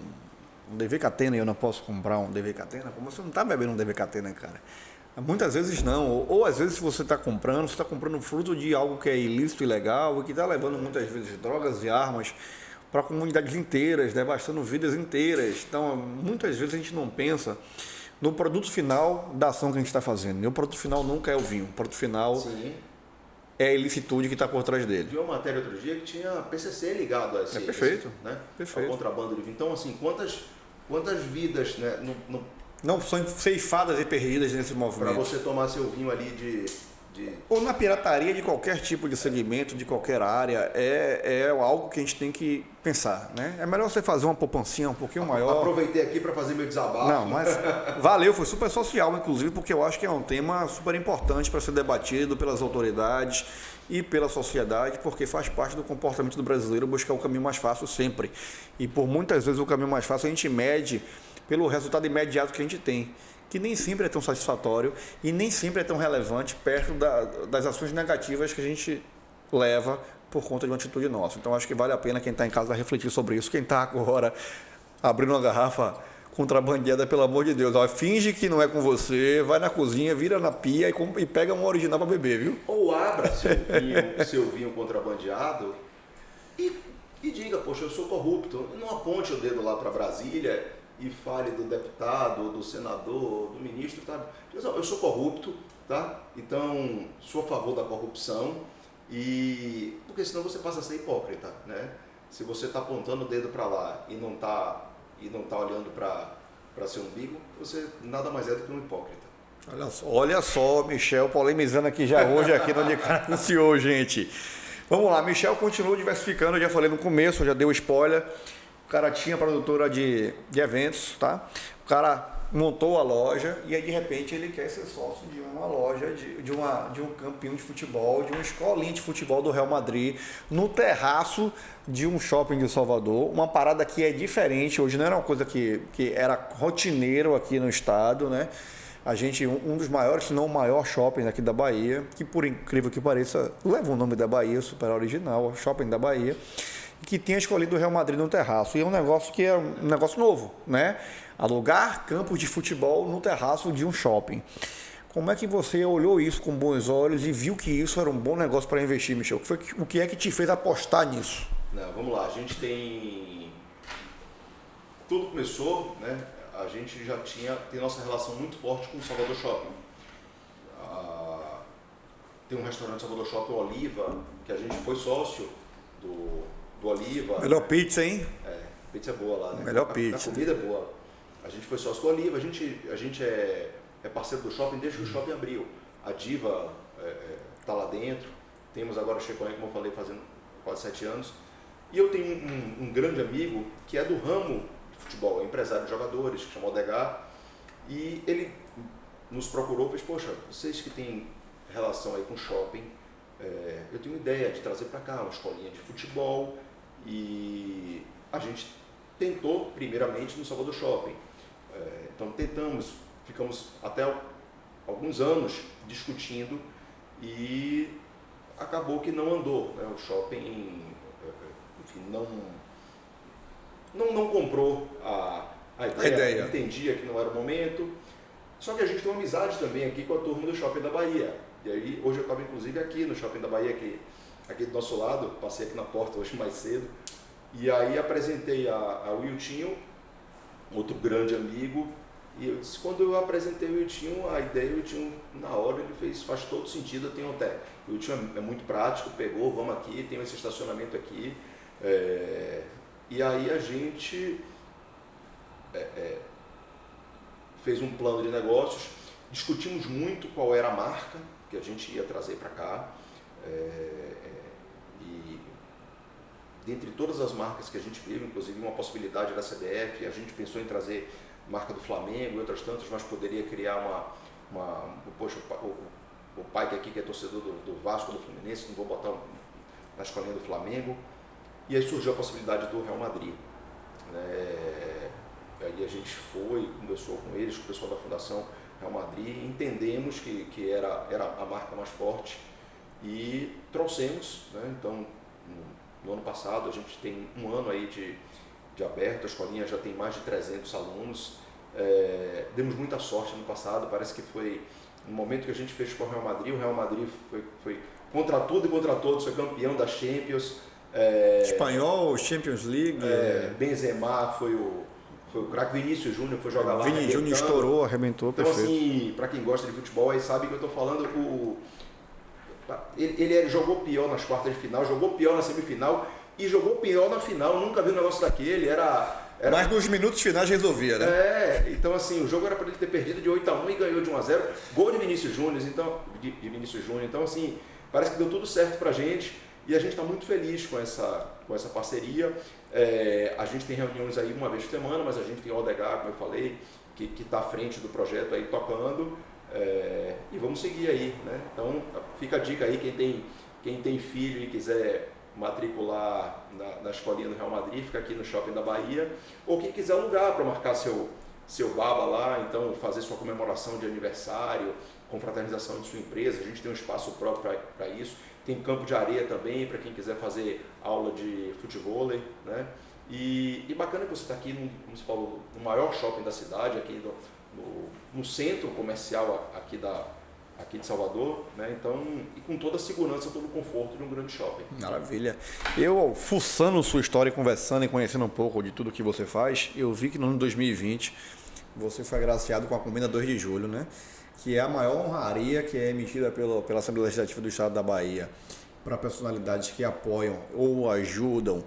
DV Catena e eu não posso comprar um DV Catena. Como você não está bebendo um DV Catena, cara? Muitas vezes não. Ou às vezes se você está comprando fruto de algo que é ilícito, ilegal e que está levando muitas vezes drogas e armas para comunidades inteiras, devastando vidas inteiras. Então, muitas vezes a gente não pensa no produto final da ação que a gente está fazendo. E o produto final nunca é o vinho. O produto final Sim. é a ilicitude que está por trás dele. Vi uma matéria outro dia que tinha PCC ligado a esse, perfeito. Né? Perfeito. Ao contrabando de vinho. Então, assim, quantas vidas, né, não são ceifadas e perdidas nesse movimento. para você tomar seu vinho ali de Ou na pirataria de qualquer tipo de segmento, de qualquer área, é algo que a gente tem que pensar, né? É melhor você fazer uma poupancinha um pouquinho maior. Aproveitei aqui para fazer meu desabafo. Não, mas valeu, foi super social, inclusive, porque eu acho que é um tema super importante para ser debatido pelas autoridades e pela sociedade, porque faz parte do comportamento do brasileiro buscar o caminho mais fácil sempre. E por muitas vezes o caminho mais fácil a gente mede pelo resultado imediato que a gente tem, que nem sempre é tão satisfatório e nem sempre é tão relevante perto das ações negativas que a gente leva por conta de uma atitude nossa. Então acho que vale a pena quem está em casa refletir sobre isso. Quem está agora abrindo uma garrafa contrabandeada, pelo amor de Deus, ó, finge que não é com você, vai na cozinha, vira na pia e pega uma original para beber, viu? Ou abra seu vinho contrabandeado e diga, poxa, eu sou corrupto. Não aponte o dedo lá para Brasília e fale do deputado, do senador, do ministro, tá? Eu sou corrupto, tá? Então, sou a favor da corrupção, porque senão você passa a ser hipócrita, né? Se você está apontando o dedo para lá e não tá olhando para seu umbigo, você nada mais é do que um hipócrita. Olha só, Michel polemizando aqui já hoje, aqui no De Cara com CEO, gente. Vamos lá, Michel continua diversificando, eu já falei no começo, já deu spoiler. O cara tinha produtora de eventos, tá? O cara montou a loja e aí de repente ele quer ser sócio de uma loja, de um campinho de futebol, de uma escolinha de futebol do Real Madrid, no terraço de um shopping de Salvador. Uma parada que é diferente, hoje não era uma coisa que era rotineiro aqui no estado, né? A gente, um dos maiores, se não o maior shopping aqui da Bahia, que por incrível que pareça, leva o nome da Bahia, super original, Shopping da Bahia, que tinha escolhido o Real Madrid no terraço. E é um negócio que é um negócio novo, né? Alugar campos de futebol no terraço de um shopping. Como é que você olhou isso com bons olhos e viu que isso era um bom negócio para investir, Michel? O que é que te fez apostar nisso? Não, vamos lá, a gente tem... Tudo começou, né? A gente já tem nossa relação muito forte com o Salvador Shopping. Tem um restaurante Salvador Shopping, o Oliva, que a gente foi sócio do Oliva. Melhor pizza, hein? Pizza é boa lá, né? Melhor pizza. A comida é boa. A gente foi sócio do Oliva, a gente é parceiro do shopping desde que o shopping abriu. A Diva está lá dentro, temos agora o Checoé, como eu falei, fazendo quase 7 anos. E eu tenho um grande amigo que é do ramo de futebol, é empresário de jogadores, que chama Odegar, e ele nos procurou e fez, poxa, vocês que têm relação aí com shopping, eu tenho ideia de trazer para cá uma escolinha de futebol, e a gente tentou primeiramente no Salvador Shopping. Então ficamos até alguns anos discutindo e acabou que não andou, né? O shopping, enfim, não comprou a ideia, entendia que não era o momento. Só que a gente tem uma amizade também aqui com a turma do Shopping da Bahia. E aí, hoje eu estava inclusive aqui no Shopping da Bahia, aqui do nosso lado, passei aqui na porta hoje mais cedo. E aí apresentei a Wiltinho, outro grande amigo, e eu disse, quando eu apresentei o Wiltinho, a ideia, o Wiltinho, na hora, ele faz todo sentido, eu tenho até. O Wiltinho é muito prático, pegou, vamos aqui, tem esse estacionamento aqui. E aí a gente fez um plano de negócios, discutimos muito qual era a marca que a gente ia trazer para cá. E dentre todas as marcas que a gente viu, inclusive uma possibilidade da CBF, a gente pensou em trazer marca do Flamengo e outras tantas, mas poderia criar poxa, o pai que aqui que é torcedor do Vasco, do Fluminense, não vou botar na escolinha do Flamengo. E aí surgiu a possibilidade do Real Madrid. Aí a gente conversou com eles, com o pessoal da Fundação Real Madrid, entendemos que era a marca mais forte e trouxemos, né? Então, no ano passado, a gente tem um ano aí de aberto, a escolinha já tem mais de 300 alunos. Demos muita sorte ano passado, parece que foi no momento que a gente fez com o Real Madrid foi contra tudo e contra todos, foi campeão da Champions. Espanhol, Champions League. Benzema foi o craque, Vinícius Júnior foi jogar lá. Vinícius Júnior estourou, arrebentou, então, perfeito. Assim, para quem gosta de futebol, aí sabe que eu estou falando. Ele jogou pior nas quartas de final, jogou pior na semifinal e jogou pior na final. Eu nunca vi um negócio daquele. Era Mas nos minutos finais resolvia, né? Então assim, o jogo era para ele ter perdido de 8-1 e ganhou de 1-0. Gol de Vinícius Júnior, então assim, parece que deu tudo certo pra gente e a gente está muito feliz com essa parceria. A gente tem reuniões aí uma vez por semana, mas a gente tem o Odegar, como eu falei, que está à frente do projeto aí tocando, e vamos seguir aí, né? Então fica a dica aí, quem tem filho e quiser matricular na escolinha do Real Madrid, fica aqui no Shopping da Bahia, ou quem quiser lugar para marcar seu baba lá, então fazer sua comemoração de aniversário, confraternização de sua empresa, a gente tem um espaço próprio para isso, tem campo de areia também para quem quiser fazer aula de futevôlei, né? E bacana que você está aqui, como você falou, no maior shopping da cidade, aqui no centro comercial aqui de Salvador, né? Então, e com toda a segurança, todo o conforto de um grande shopping. Maravilha. Eu, fuçando sua história, conversando e conhecendo um pouco de tudo que você faz, eu vi que no ano de 2020 você foi agraciado com a Comenda 2 de Julho, né? Que é a maior honraria que é emitida pela Assembleia Legislativa do Estado da Bahia para personalidades que apoiam ou ajudam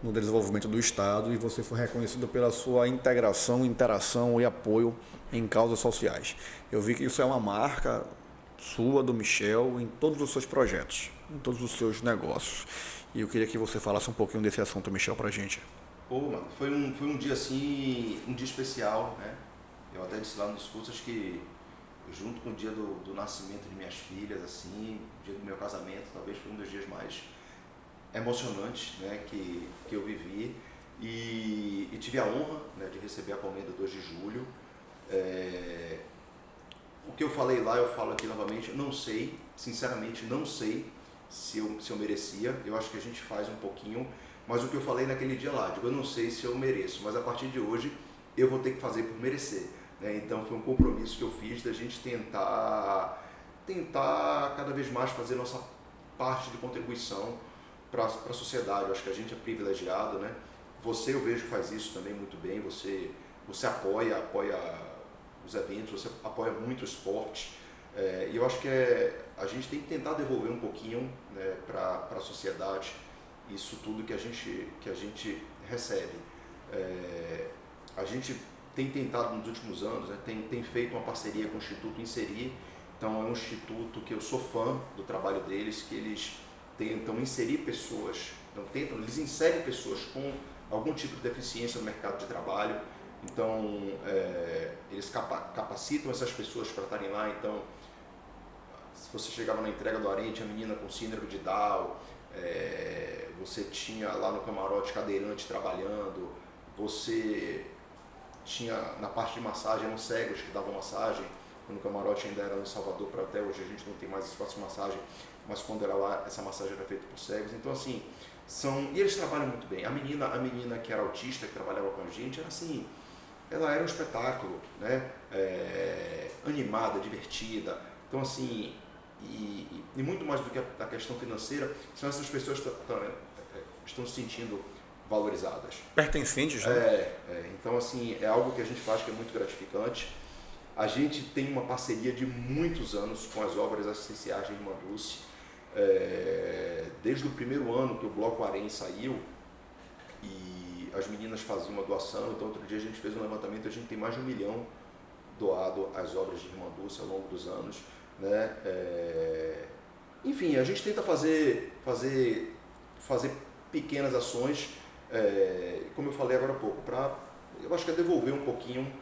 no desenvolvimento do Estado, e você foi reconhecido pela sua integração, interação e apoio em causas sociais. Eu vi que isso é uma marca sua, do Michel, em todos os seus projetos, em todos os seus negócios. E eu queria que você falasse um pouquinho desse assunto, Michel, pra gente. Mano, foi um dia assim, um dia especial, né? Eu até disse lá nos discursos que junto com o dia do nascimento de minhas filhas, assim, o dia do meu casamento, talvez foi um dos dias mais emocionantes, né, que eu vivi, e tive a honra, né, de receber a Comenda 2 de Julho. O que eu falei lá, eu falo aqui novamente, não sei, sinceramente não sei se eu merecia, eu acho que a gente faz um pouquinho, mas o que eu falei naquele dia lá, digo, eu não sei se eu mereço, mas a partir de hoje eu vou ter que fazer por merecer. Então foi um compromisso que eu fiz da gente tentar cada vez mais fazer nossa parte de contribuição para a sociedade. Eu acho que a gente é privilegiado, né? Você, eu vejo que faz isso também muito bem, você apoia os eventos, você apoia muito o esporte, e eu acho que a gente tem que tentar devolver um pouquinho, né, para a sociedade isso tudo que a gente recebe. A gente tem tentado nos últimos anos, né, tem feito uma parceria com o Instituto Inserir. Então é um instituto que eu sou fã do trabalho deles, que eles tentam inserir pessoas, eles inserem pessoas com algum tipo de deficiência no mercado de trabalho. Então eles capacitam essas pessoas para estarem lá. Então, se você chegava na entrega do Arente, a menina com síndrome de Down, você tinha lá no camarote cadeirante trabalhando, você tinha na parte de massagem, eram cegos que davam massagem, quando o camarote ainda era no Salvador, para até hoje a gente não tem mais espaço de massagem, mas quando era lá, essa massagem era feita por cegos. Então assim, e eles trabalham muito bem. A menina que era autista, que trabalhava com a gente, era assim, ela era um espetáculo, né? Animada, divertida. Então assim, e muito mais do que a questão financeira, são essas pessoas que estão se sentindo valorizadas. Pertencentes, né? Então assim, é algo que a gente faz que é muito gratificante. A gente tem uma parceria de muitos anos com as obras assistenciais de Irmã Dulce. Desde o primeiro ano que o Bloco Arém saiu, e as meninas faziam uma doação. Então outro dia a gente fez um levantamento, a gente tem mais de 1 milhão doado às obras de Irmã Dulce ao longo dos anos, né? Enfim, a gente tenta fazer pequenas ações, como eu falei agora há pouco, eu acho que é devolver um pouquinho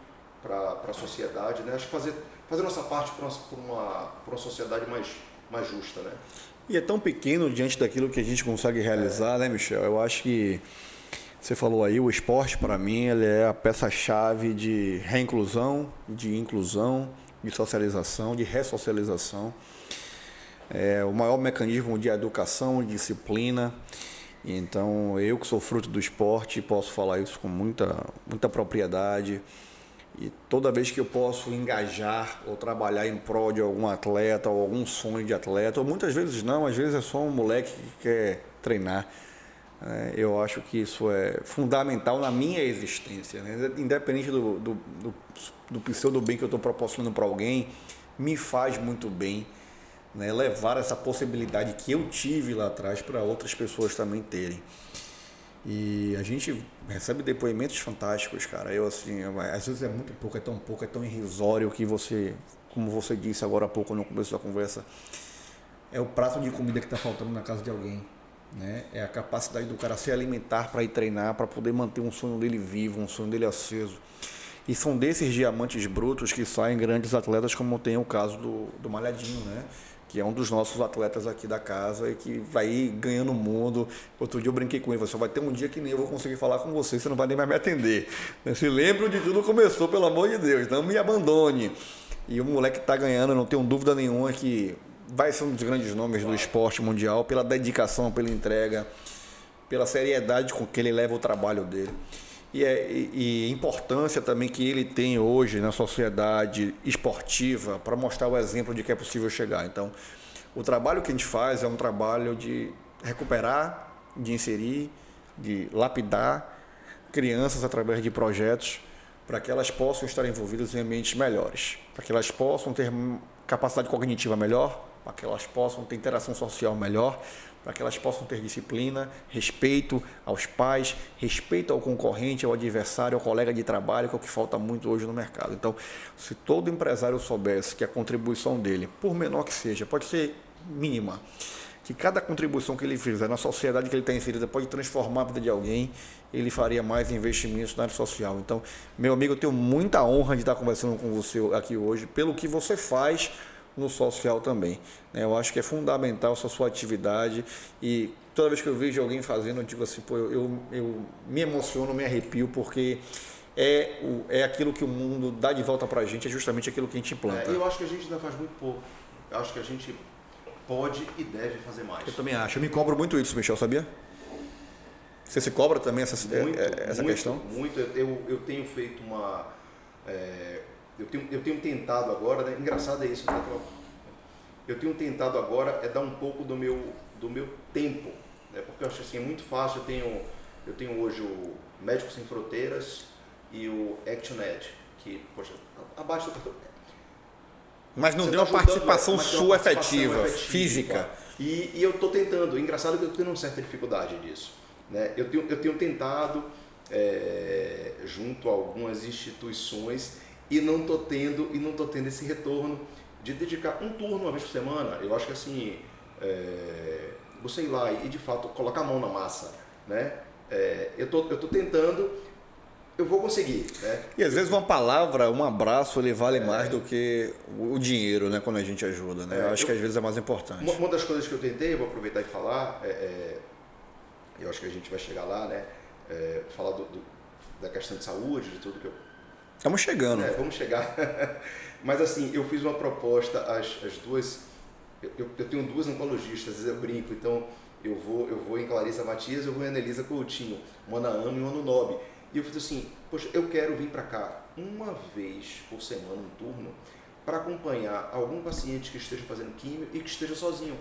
para a sociedade, né? Acho que fazer nossa parte para uma sociedade mais justa, né? E é tão pequeno diante daquilo que a gente consegue realizar, né, Michel? Eu acho que você falou aí, o esporte para mim ele é a peça-chave de reinclusão, de inclusão, de socialização, de ressocialização. É o maior mecanismo de educação e disciplina. Então, eu que sou fruto do esporte, posso falar isso com muita propriedade. E toda vez que eu posso engajar ou trabalhar em prol de algum atleta ou algum sonho de atleta, ou muitas vezes não, às vezes é só um moleque que quer treinar, eu acho que isso é fundamental na minha existência, né? Independente do pseudo bem que eu estou proporcionando para alguém, me faz muito bem, né? Levar essa possibilidade que eu tive lá atrás para outras pessoas também terem. E a gente recebe depoimentos fantásticos, cara. Eu, assim, às vezes é muito pouco, é tão irrisório que você, como você disse agora há pouco no começo da conversa, é o prato de comida que está faltando na casa de alguém. Né? É a capacidade do cara se alimentar para ir treinar, para poder manter um sonho dele vivo, um sonho dele aceso. E são desses diamantes brutos que saem grandes atletas, como tem o caso do Malhadinho, né? Que é um dos nossos atletas aqui da casa e que vai ganhando o mundo. Outro dia eu brinquei com ele, só vai ter um dia que nem eu vou conseguir falar com você não vai nem mais me atender. Se lembra onde tudo começou, pelo amor de Deus, não me abandone. E o moleque está ganhando, não tenho dúvida nenhuma que vai ser um dos grandes nomes do esporte mundial, pela dedicação, pela entrega, pela seriedade com que ele leva o trabalho dele. E a importância também que ele tem hoje na sociedade esportiva para mostrar o exemplo de que é possível chegar. Então, o trabalho que a gente faz é um trabalho de recuperar, de inserir, de lapidar crianças através de projetos para que elas possam estar envolvidas em ambientes melhores, para que elas possam ter capacidade cognitiva melhor, para que elas possam ter interação social melhor, para que elas possam ter disciplina, respeito aos pais, respeito ao concorrente, ao adversário, ao colega de trabalho, que é o que falta muito hoje no mercado. Então, se todo empresário soubesse que a contribuição dele, por menor que seja, pode ser mínima, que cada contribuição que ele fizer na sociedade que ele está inserida pode transformar a vida de alguém, ele faria mais investimentos na área social. Então, meu amigo, eu tenho muita honra de estar conversando com você aqui hoje, pelo que você faz no social também. Eu acho que é fundamental essa sua atividade e toda vez que eu vejo alguém fazendo, eu digo assim, pô, eu me emociono, me arrepio, porque é aquilo que o mundo dá de volta pra gente, é justamente aquilo que a gente implanta. Eu acho que a gente ainda faz muito pouco. Eu acho que a gente pode e deve fazer mais. Eu também acho. Eu me cobro muito isso, Michel, sabia? Você se cobra também essa questão? Muito. Eu tenho feito uma... Eu tenho tentado agora, né? Engraçado é isso, né? Eu tenho tentado agora dar um pouco do meu tempo, né? Porque eu acho assim, é muito fácil. Eu tenho hoje o Médicos Sem Fronteiras e o ActionEd, que, poxa, abaixo do... Mas não deu uma participação sua efetiva, física. E eu estou tentando. Engraçado que eu tenho uma certa dificuldade disso, né? Eu tenho tentado junto a algumas instituições e não estou tendo esse retorno de dedicar um turno uma vez por semana. Eu acho que assim, você ir lá e de fato colocar a mão na massa, né? Eu tô tentando, eu vou conseguir, né? E às vezes uma palavra, um abraço, ele vale mais do que o dinheiro, né? Quando a gente ajuda, né? Eu acho que às vezes é mais importante. Uma das coisas que eu tentei, eu vou aproveitar e falar, eu acho que a gente vai chegar lá, né? Falar da questão de saúde, de tudo que eu... Estamos chegando. Vamos chegar. Mas assim, eu fiz uma proposta, as duas... Eu tenho duas oncologistas, eu brinco, então eu vou em Clarissa Matias, eu vou em Anelisa Coutinho, uma na AMA e uma no NOB. E eu fiz assim, poxa, eu quero vir para cá uma vez por semana, um turno, para acompanhar algum paciente que esteja fazendo químio e que esteja sozinho.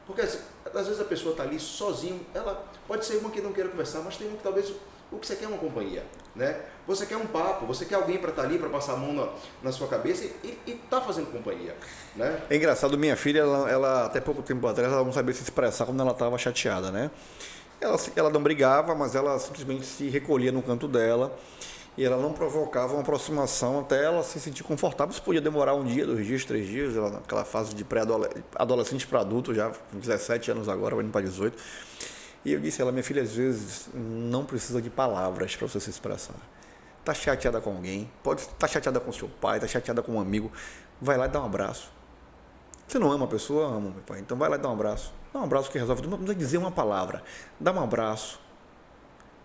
Porque assim, às vezes a pessoa está ali sozinho, ela pode ser uma que não queira conversar, mas tem uma que talvez o que você quer é uma companhia, né? Você quer um papo, você quer alguém para estar ali, para passar a mão na sua cabeça e tá fazendo companhia, né? É engraçado, minha filha, ela até pouco tempo atrás, ela não sabia se expressar quando ela estava chateada, né? Ela não brigava, mas ela simplesmente se recolhia no canto dela e ela não provocava uma aproximação até ela se sentir confortável. Isso podia demorar um dia, 2 dias, 3 dias, ela naquela fase de pré-adolescente para adulto, já com 17 anos agora, vai indo para 18. E eu disse a ela, minha filha, às vezes não precisa de palavras para você se expressar. Está chateada com alguém, pode estar chateada com seu pai, está chateada com um amigo, vai lá e dá um abraço. Você não ama a pessoa? Amo, meu pai. Então vai lá e dá um abraço. Dá um abraço que resolve. Não precisa dizer uma palavra. Dá um abraço,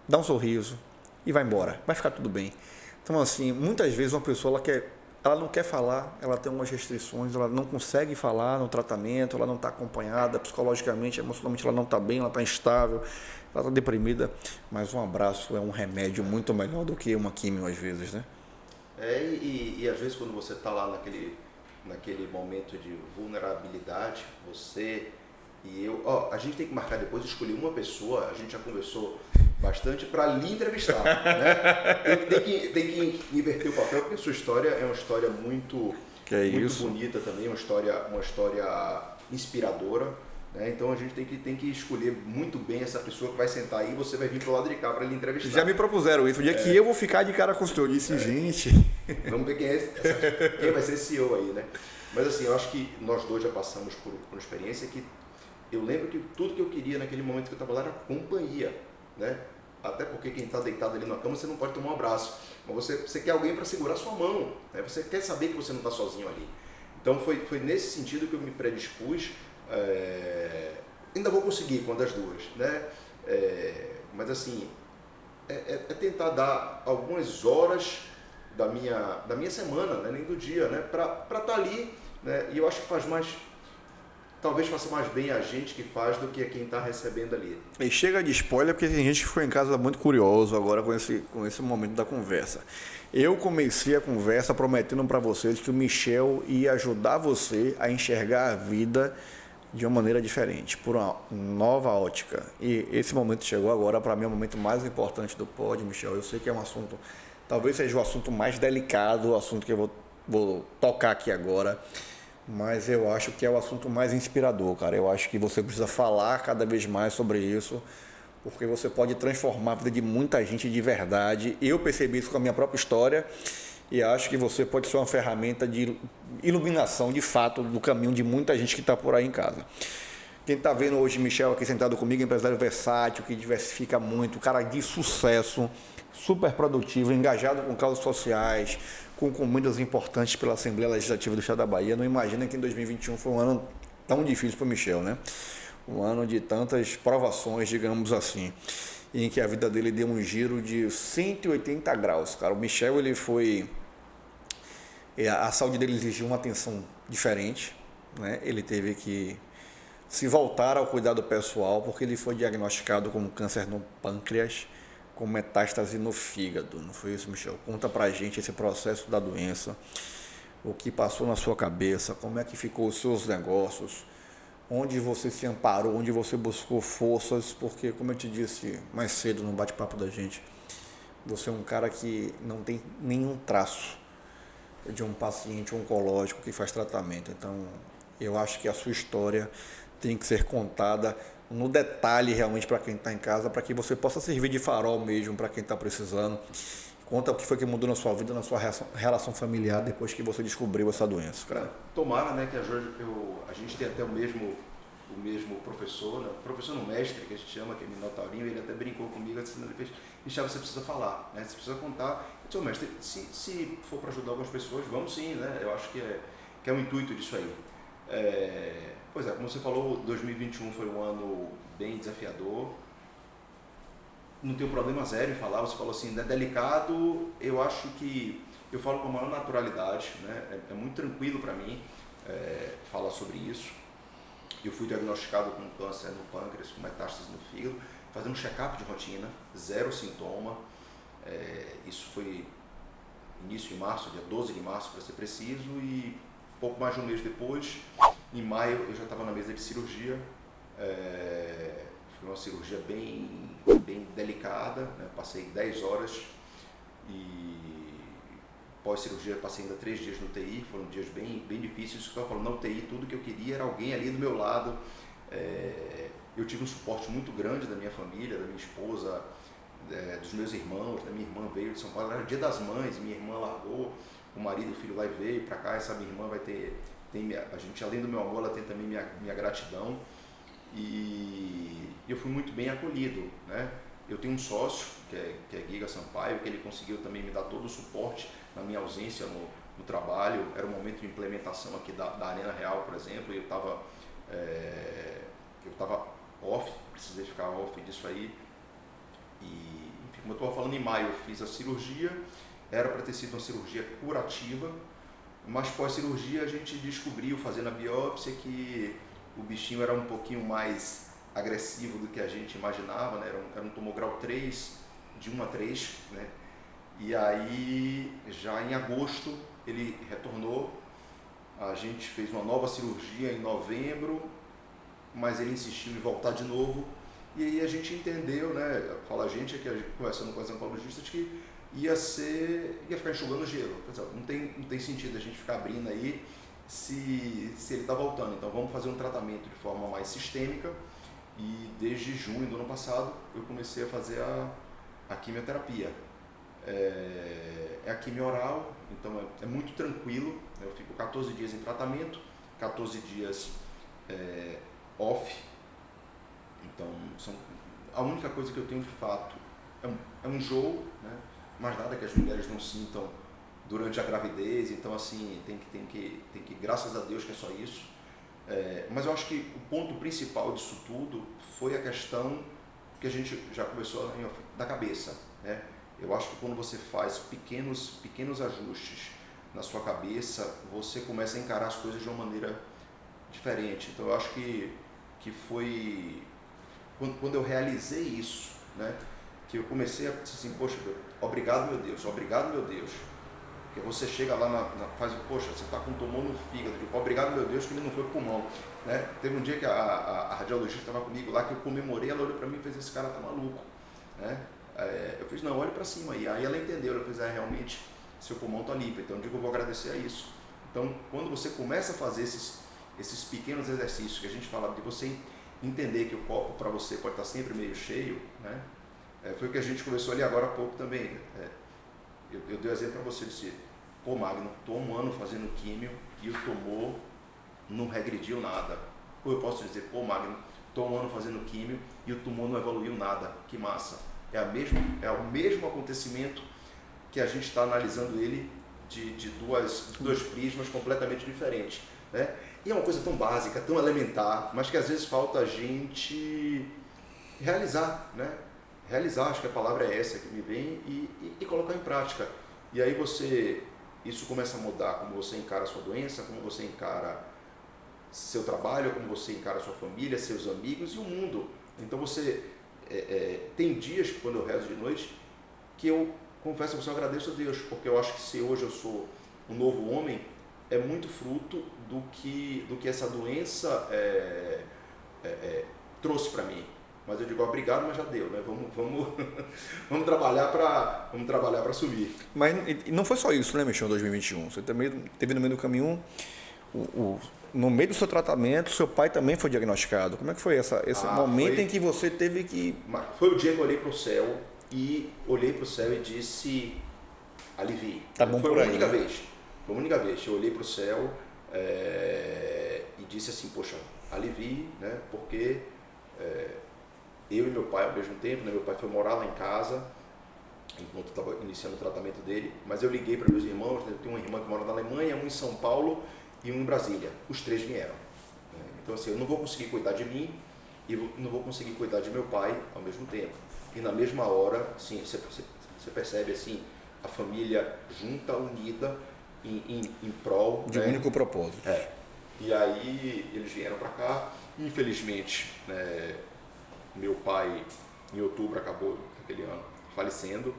dá um sorriso e vai embora. Vai ficar tudo bem. Então, assim, muitas vezes uma pessoa ela não quer falar, ela tem umas restrições, ela não consegue falar no tratamento, ela não está acompanhada psicologicamente, emocionalmente ela não está bem, ela está instável, ela está deprimida, mas um abraço é um remédio muito melhor do que uma químio às vezes, né? E às vezes quando você está lá naquele momento de vulnerabilidade, você e eu, a gente tem que marcar depois, escolher uma pessoa, a gente já conversou bastante, para lhe entrevistar, né? Tem que inverter o papel, porque a sua história é uma história muito bonita também, uma história inspiradora, né? Então a gente tem que escolher muito bem essa pessoa que vai sentar aí e você vai vir pro lado de cá para ele entrevistar. Já me propuseram isso, o dia que eu vou ficar de cara com o senhor, eu disse, gente... Vamos ver quem vai ser esse CEO aí, né? Mas assim, eu acho que nós dois já passamos por uma experiência que eu lembro que tudo que eu queria naquele momento que eu estava lá era companhia, né? Até porque quem está deitado ali na cama, você não pode tomar um abraço, mas você quer alguém para segurar sua mão, né? Você quer saber que você não está sozinho ali. Então foi nesse sentido que eu me predispus. Ainda vou conseguir com uma das duas, né? Mas assim, é tentar dar algumas horas da minha semana, né? Nem do dia, né? Para estar ali, né? E eu acho que talvez faça mais bem a gente que faz do que quem está recebendo ali. E chega de spoiler, porque tem gente que ficou em casa muito curioso agora com esse momento da conversa. Eu comecei a conversa prometendo para vocês que o Michel ia ajudar você a enxergar a vida de uma maneira diferente, por uma nova ótica. E esse momento chegou agora, para mim é o momento mais importante do pod, Michel. Eu sei que é um assunto, talvez seja o assunto mais delicado, o assunto que eu vou tocar aqui agora, mas eu acho que é o assunto mais inspirador, cara. Eu acho que você precisa falar cada vez mais sobre isso, porque você pode transformar a vida de muita gente de verdade. Eu percebi isso com a minha própria história e acho que você pode ser uma ferramenta de iluminação, de fato, do caminho de muita gente que está por aí em casa. Quem está vendo hoje Michel aqui sentado comigo, empresário versátil, que diversifica muito, cara de sucesso, super produtivo, engajado com causas sociais, com comidas importantes pela Assembleia Legislativa do Estado da Bahia. Não imagina que em 2021 foi um ano tão difícil para o Michel, né? Um ano de tantas provações, digamos assim, em que a vida dele deu um giro de 180 graus, cara. O Michel, ele foi... A saúde dele exigiu uma atenção diferente, né? Ele teve que se voltar ao cuidado pessoal, porque ele foi diagnosticado com câncer no pâncreas, com metástase no fígado. Não foi isso, Michel? Conta pra gente esse processo da doença, o que passou na sua cabeça, como é que ficou os seus negócios, onde você se amparou, onde você buscou forças, porque, como eu te disse mais cedo no bate-papo da gente, você é um cara que não tem nenhum traço de um paciente oncológico que faz tratamento. Então, eu acho que a sua história tem que ser contada no detalhe realmente para quem está em casa, para que você possa servir de farol mesmo para quem está precisando. Conta o que foi que mudou na sua vida, na sua relação familiar depois que você descobriu essa doença, cara. Tomara, né, que a gente tem até o mesmo professor, né? Professor no mestre, que a gente chama, que é Minotaurinho, ele até brincou comigo, assim, ele fez, Michel, você precisa falar, né? Você precisa contar. Eu disse, mestre, se for para ajudar algumas pessoas, vamos sim, né? Eu acho que é o intuito disso aí. Pois é, como você falou, 2021 foi um ano bem desafiador. Não tenho problema zero em falar, você falou assim, é delicado, eu acho que eu falo com a maior naturalidade, né? É muito tranquilo para mim falar sobre isso. Eu fui diagnosticado com câncer no pâncreas, com metástase no fígado, fazendo um check-up de rotina, zero sintoma. Isso foi início de março, dia 12 de março para ser preciso, e pouco mais de um mês depois, em maio, eu já estava na mesa de cirurgia. Foi uma cirurgia bem delicada, né? Passei 10 horas e pós-cirurgia passei ainda 3 dias no TI, foram dias bem difíceis. Isso que eu estava falando, na UTI tudo que eu queria era alguém ali do meu lado. Eu tive um suporte muito grande da minha família, da minha esposa, dos meus irmãos. Da minha irmã veio de São Paulo, era Dia das Mães, minha irmã largou o marido e o filho lá e veio para cá. Essa minha irmã vai ter a gente, além do meu amor, ela tem também minha gratidão. E eu fui muito bem acolhido, né? Eu tenho um sócio, que é Giga Sampaio, que ele conseguiu também me dar todo o suporte na minha ausência no trabalho. Era um momento de implementação aqui da Arena Real, por exemplo, e eu estava off, precisei ficar off disso aí. E, enfim, como eu estava falando, em maio eu fiz a cirurgia, era para ter sido uma cirurgia curativa, mas pós-cirurgia a gente descobriu, fazendo a biópsia, que o bichinho era um pouquinho mais agressivo do que a gente imaginava, né? Era um tumor grau 3, de 1 a 3, né? E aí, já em agosto, ele retornou, a gente fez uma nova cirurgia em novembro, mas ele insistiu em voltar de novo, e aí a gente entendeu, né? Fala a gente aqui, conversando com as oncologistas, que ia ficar enxugando gelo. Não tem sentido a gente ficar abrindo aí se ele está voltando. Então vamos fazer um tratamento de forma mais sistêmica, e desde junho do ano passado eu comecei a fazer a quimioterapia. É a quimio oral, então é muito tranquilo, né? Eu fico 14 dias em tratamento, 14 dias off. Então a única coisa que eu tenho de fato é um enjoo, né? Mas nada que as mulheres não sintam durante a gravidez. Então assim, tem que graças a Deus que é só isso. Mas eu acho que o ponto principal disso tudo foi a questão que a gente já começou da cabeça, né? Eu acho que quando você faz pequenos ajustes na sua cabeça, você começa a encarar as coisas de uma maneira diferente. Então eu acho que foi quando eu realizei isso, né, que eu comecei a dizer assim, poxa, obrigado meu Deus, porque você chega lá faz, poxa, você está com um tumor no fígado, tipo, obrigado meu Deus que ele não foi pro pulmão, né? Teve um dia que a radiologista estava comigo lá, que eu comemorei, ela olhou para mim e fez, esse cara tá maluco, né? Eu fiz, não, olhe para cima, e aí ela entendeu, ela fez, realmente seu pulmão está limpo, então eu digo, eu vou agradecer a isso. Então quando você começa a fazer esses pequenos exercícios que a gente fala, de você entender que o copo para você pode estar sempre meio cheio, né? Foi o que a gente conversou ali agora há pouco também. Eu dei um exemplo para você, disse, pô Magno, estou 1 ano fazendo químio e o tumor não regrediu nada. Ou eu posso dizer, pô Magno, estou 1 ano fazendo químio e o tumor não evoluiu nada, que massa. É o mesmo acontecimento que a gente está analisando ele de dois prismas completamente diferentes, né? E é uma coisa tão básica, tão elementar, mas que às vezes falta a gente realizar, né? Realizar, acho que a palavra é essa que me vem, e colocar em prática. E aí isso começa a mudar como você encara a sua doença, como você encara seu trabalho, como você encara a sua família, seus amigos e o mundo. Então tem dias que quando eu rezo de noite que eu confesso a você, eu agradeço a Deus, porque eu acho que se hoje eu sou um novo homem, é muito fruto do que essa doença trouxe para mim. Mas eu digo, obrigado, mas já deu, né? Vamos trabalhar para subir. Mas não foi só isso, né, Michel, em 2021. Você também teve no meio do caminho, no meio do seu tratamento, seu pai também foi diagnosticado. Como é que foi esse momento em que você teve que... Foi o dia que eu olhei para o céu e disse, alivie. Tá bom. Foi por a aí, única né? vez. Foi a única vez. Eu olhei para o céu e disse assim, poxa, alivie, né? Porque eu e meu pai ao mesmo tempo, né? Meu pai foi morar lá em casa enquanto eu estava iniciando o tratamento dele, mas eu liguei para meus irmãos, né? Eu tenho uma irmã que mora na Alemanha, um em São Paulo e um em Brasília. Os 3 vieram. Né? Então assim, eu não vou conseguir cuidar de mim e não vou conseguir cuidar de meu pai ao mesmo tempo. E na mesma hora, assim, você percebe assim, a família junta, unida em prol De um né? único propósito. E aí eles vieram para cá. Infelizmente, meu pai em outubro acabou aquele ano falecendo.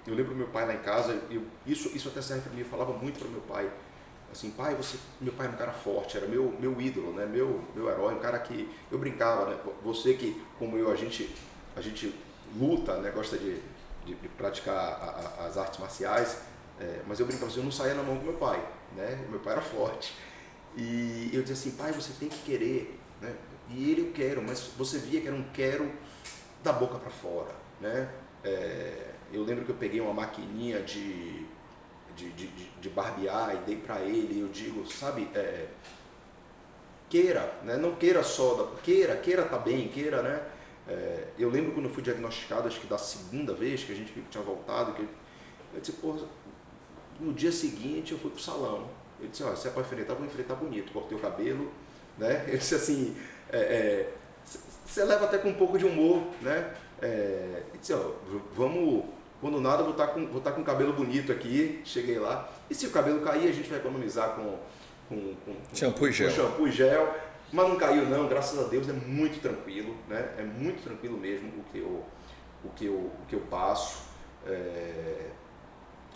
Eu lembro meu pai lá em casa, isso até serve para mim, eu falava muito para meu pai, assim, pai, meu pai era um cara forte, era meu ídolo, né? meu herói, um cara que eu brincava, né? Você que, como eu, a gente luta, né? Gosta de praticar as artes marciais, mas eu brincava assim, eu não saía na mão do meu pai, né? Meu pai era forte. E eu dizia assim, pai, você tem que querer, né? E ele, eu quero, mas você via que era um quero da boca para fora, né? Eu lembro que eu peguei uma maquininha de barbear e dei para ele, e eu digo, sabe, queira, né? Não queira só, queira tá bem, queira, né? Eu lembro quando eu fui diagnosticado, acho que da segunda vez que a gente tinha voltado, eu disse, pô, no dia seguinte eu fui pro salão. Eu disse, se é para enfrentar, vou enfrentar bonito. Cortei o cabelo, né? Eu disse assim, você leva até com um pouco de humor, né? Eu disse, vamos, quando nada, vou estar com o cabelo bonito aqui. Cheguei lá. E se o cabelo cair, a gente vai economizar com shampoo e gel. Com shampoo e gel. Mas não caiu não, graças a Deus, é muito tranquilo, né? É muito tranquilo mesmo o que eu passo.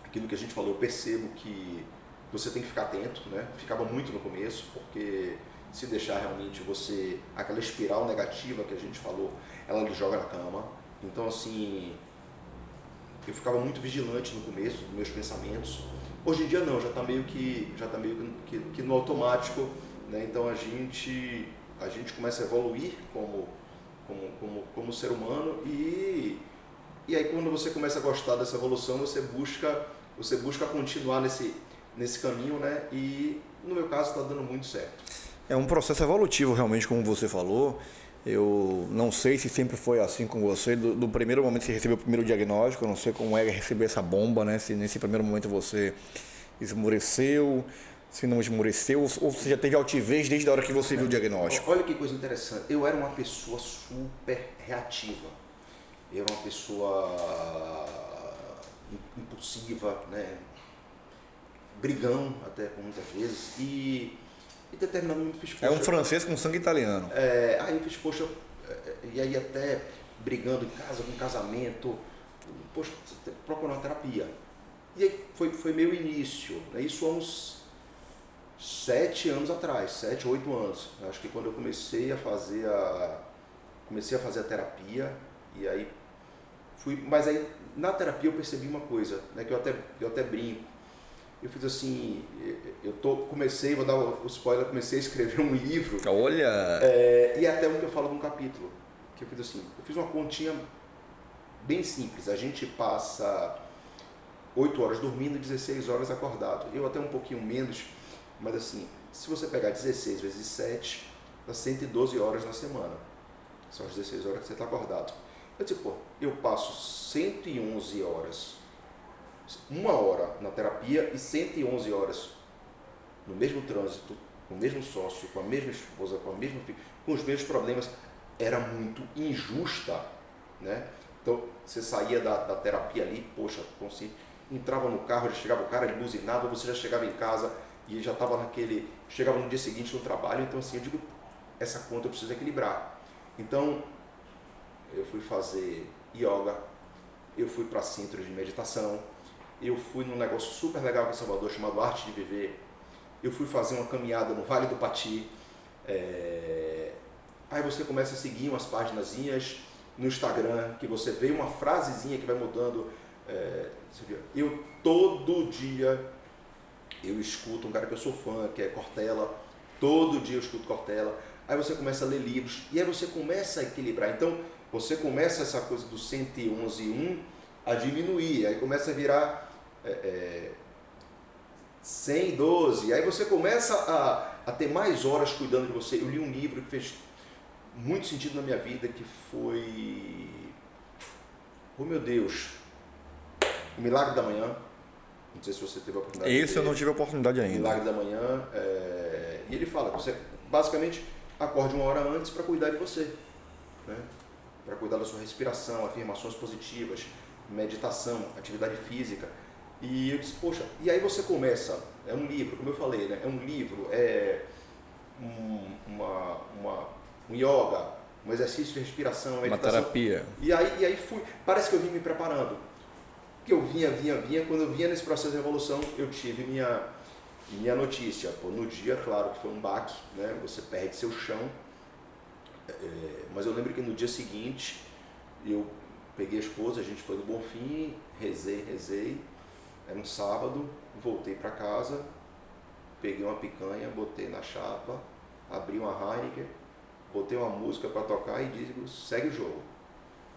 Aquilo que a gente falou, eu percebo que você tem que ficar atento, né? Ficava muito no começo, porque se deixar realmente aquela espiral negativa que a gente falou, ela lhe joga na cama. Então assim, eu ficava muito vigilante no começo dos meus pensamentos, Hoje em dia não, já está meio que no automático, né? Então a gente começa a evoluir como ser humano e aí quando você começa a gostar dessa evolução, você busca continuar nesse caminho, né? E no meu caso está dando muito certo. É um processo evolutivo realmente, como você falou. Eu não sei se sempre foi assim com você, do primeiro momento que você recebeu o primeiro diagnóstico, eu não sei como é receber essa bomba, né? Se nesse primeiro momento você esmoreceu, se não esmoreceu, ou você já teve altivez desde a hora que você viu o diagnóstico. Olha que coisa interessante, eu era uma pessoa super reativa, eu era uma pessoa impulsiva, né? Brigão até por muitas vezes, e determinado momento fiz, poxa, É um francês com sangue italiano. Aí eu fiz, poxa, e aí até brigando em casa, com casamento, poxa, você tem que procurar uma terapia. E aí foi meu início, né? Isso há uns 7 anos atrás, 7, 8 anos. Acho que quando eu comecei a fazer a terapia, e aí mas aí na terapia eu percebi uma coisa, né, que eu até brinco. Eu fiz assim, vou dar o spoiler, comecei a escrever um livro. Olha! E até um que eu falo num capítulo, que eu fiz assim, eu fiz uma continha bem simples, a gente passa 8 horas dormindo e 16 horas acordado. Eu até um pouquinho menos, mas assim, se você pegar 16 vezes 7, dá 112 horas na semana. São as 16 horas que você está acordado. Eu disse, pô, eu passo 111 horas, 1 hora na terapia e 111 horas no mesmo trânsito, com o mesmo sócio, com a mesma esposa, com a mesma filha, com os mesmos problemas. Era muito injusta, né? Então, você saía da terapia ali, poxa, consciente, entrava no carro, já chegava o cara, ele buzinava, você já chegava em casa e já estava chegava no dia seguinte no trabalho. Então, assim, eu digo, essa conta eu preciso equilibrar. Então, eu fui fazer yoga, eu fui para centros de meditação, eu fui num negócio super legal aqui em Salvador chamado Arte de Viver, eu fui fazer uma caminhada no Vale do Pati. Aí você começa a seguir umas paginazinhas no Instagram, que você vê uma frasezinha que vai mudando. Eu todo dia eu escuto um cara que eu sou fã, que é Cortella, todo dia eu escuto Cortella. Aí você começa a ler livros e aí você começa a equilibrar. Então você começa essa coisa do 111,1 a diminuir, aí começa a virar 112, aí você começa a ter mais horas cuidando de você. Eu li um livro que fez muito sentido na minha vida, que foi, oh meu Deus, O Milagre da Manhã. Não sei se você teve a oportunidade de Esse eu não tive a oportunidade ainda. O Milagre da Manhã, e ele fala que você basicamente acorde 1 hora antes para cuidar de você, né? Para cuidar da sua respiração, afirmações positivas, meditação, atividade física. E eu disse, poxa, e aí você começa, é um livro, como eu falei, né? É um livro, um yoga, um exercício de respiração, uma meditação. Uma terapia. E aí parece que eu vim me preparando. Que eu vinha, quando eu vinha nesse processo de evolução, eu tive minha notícia. Pô, no dia, claro que foi um baque, né? Você perde seu chão. Mas eu lembro que no dia seguinte, eu peguei a esposa, a gente foi no Bonfim, rezei. Era um sábado, voltei para casa, peguei uma picanha, botei na chapa, abri uma Heineken, botei uma música para tocar e digo, segue o jogo,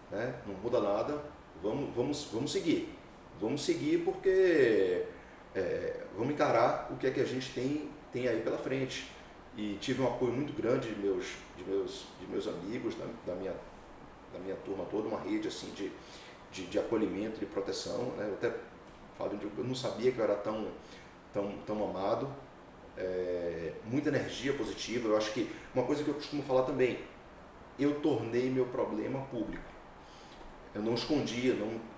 né? Não muda nada, vamos seguir. Vamos seguir porque vamos encarar o que é que a gente tem aí pela frente. E tive um apoio muito grande de meus amigos, da minha turma toda, uma rede assim de acolhimento, de proteção, né? Eu até falo, eu não sabia que eu era tão amado. Muita energia positiva. Eu acho que uma coisa que eu costumo falar também, eu tornei meu problema público. Eu não escondia,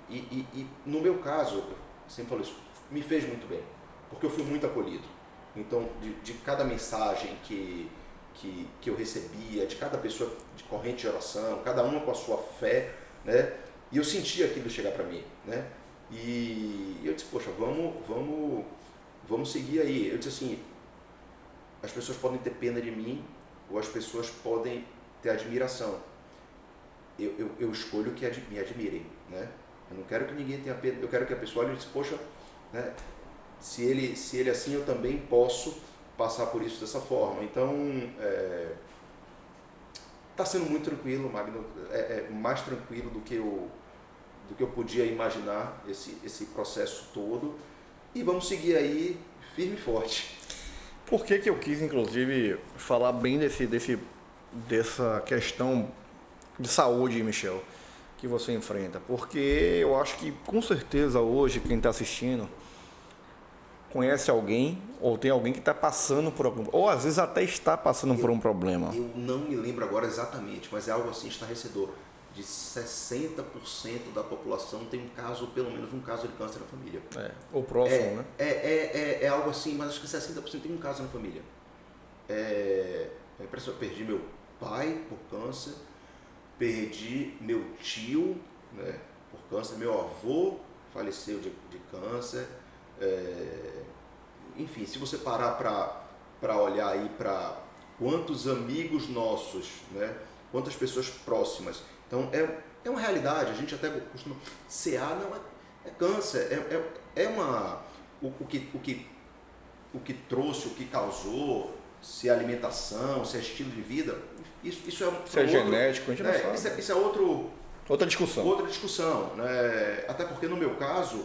e no meu caso, eu sempre falo isso, me fez muito bem, porque eu fui muito acolhido. Então, de cada mensagem que eu recebia, de cada pessoa de corrente de oração, cada uma com a sua fé, né? E eu sentia aquilo chegar para mim, né? E eu disse, poxa, vamos seguir aí. Eu disse assim, as pessoas podem ter pena de mim, ou as pessoas podem ter admiração. Eu escolho que me admirem, né? Eu não quero que ninguém tenha pena, eu quero que a pessoa olhe e diz, poxa, né? se ele assim, eu também posso passar por isso dessa forma. Então, está sendo muito tranquilo, Magno, mais tranquilo do que eu podia imaginar esse processo todo. E vamos seguir aí firme e forte. Por que eu quis, inclusive, falar bem dessa questão de saúde, Michel, que você enfrenta? Porque eu acho que, com certeza, hoje, quem está assistindo conhece alguém ou tem alguém que está passando por algum... Ou, às vezes, até está passando por um problema. Eu não me lembro agora exatamente, mas é algo assim estarrecedor. De 60% da população tem pelo menos um caso de câncer na família. O próximo, né? É algo assim, mas acho que 60% tem um caso na família. Eu perdi meu pai por câncer, perdi meu tio, né, por câncer, meu avô faleceu de câncer. Enfim, se você parar para olhar aí para quantos amigos nossos, né, quantas pessoas próximas. Então, é uma realidade, a gente até costuma... CA não é câncer, o que trouxe, o que causou, se é alimentação, se é estilo de vida, isso é... Se é genético, a gente não sabe. Isso é outra discussão. Outra discussão, né? Até porque no meu caso,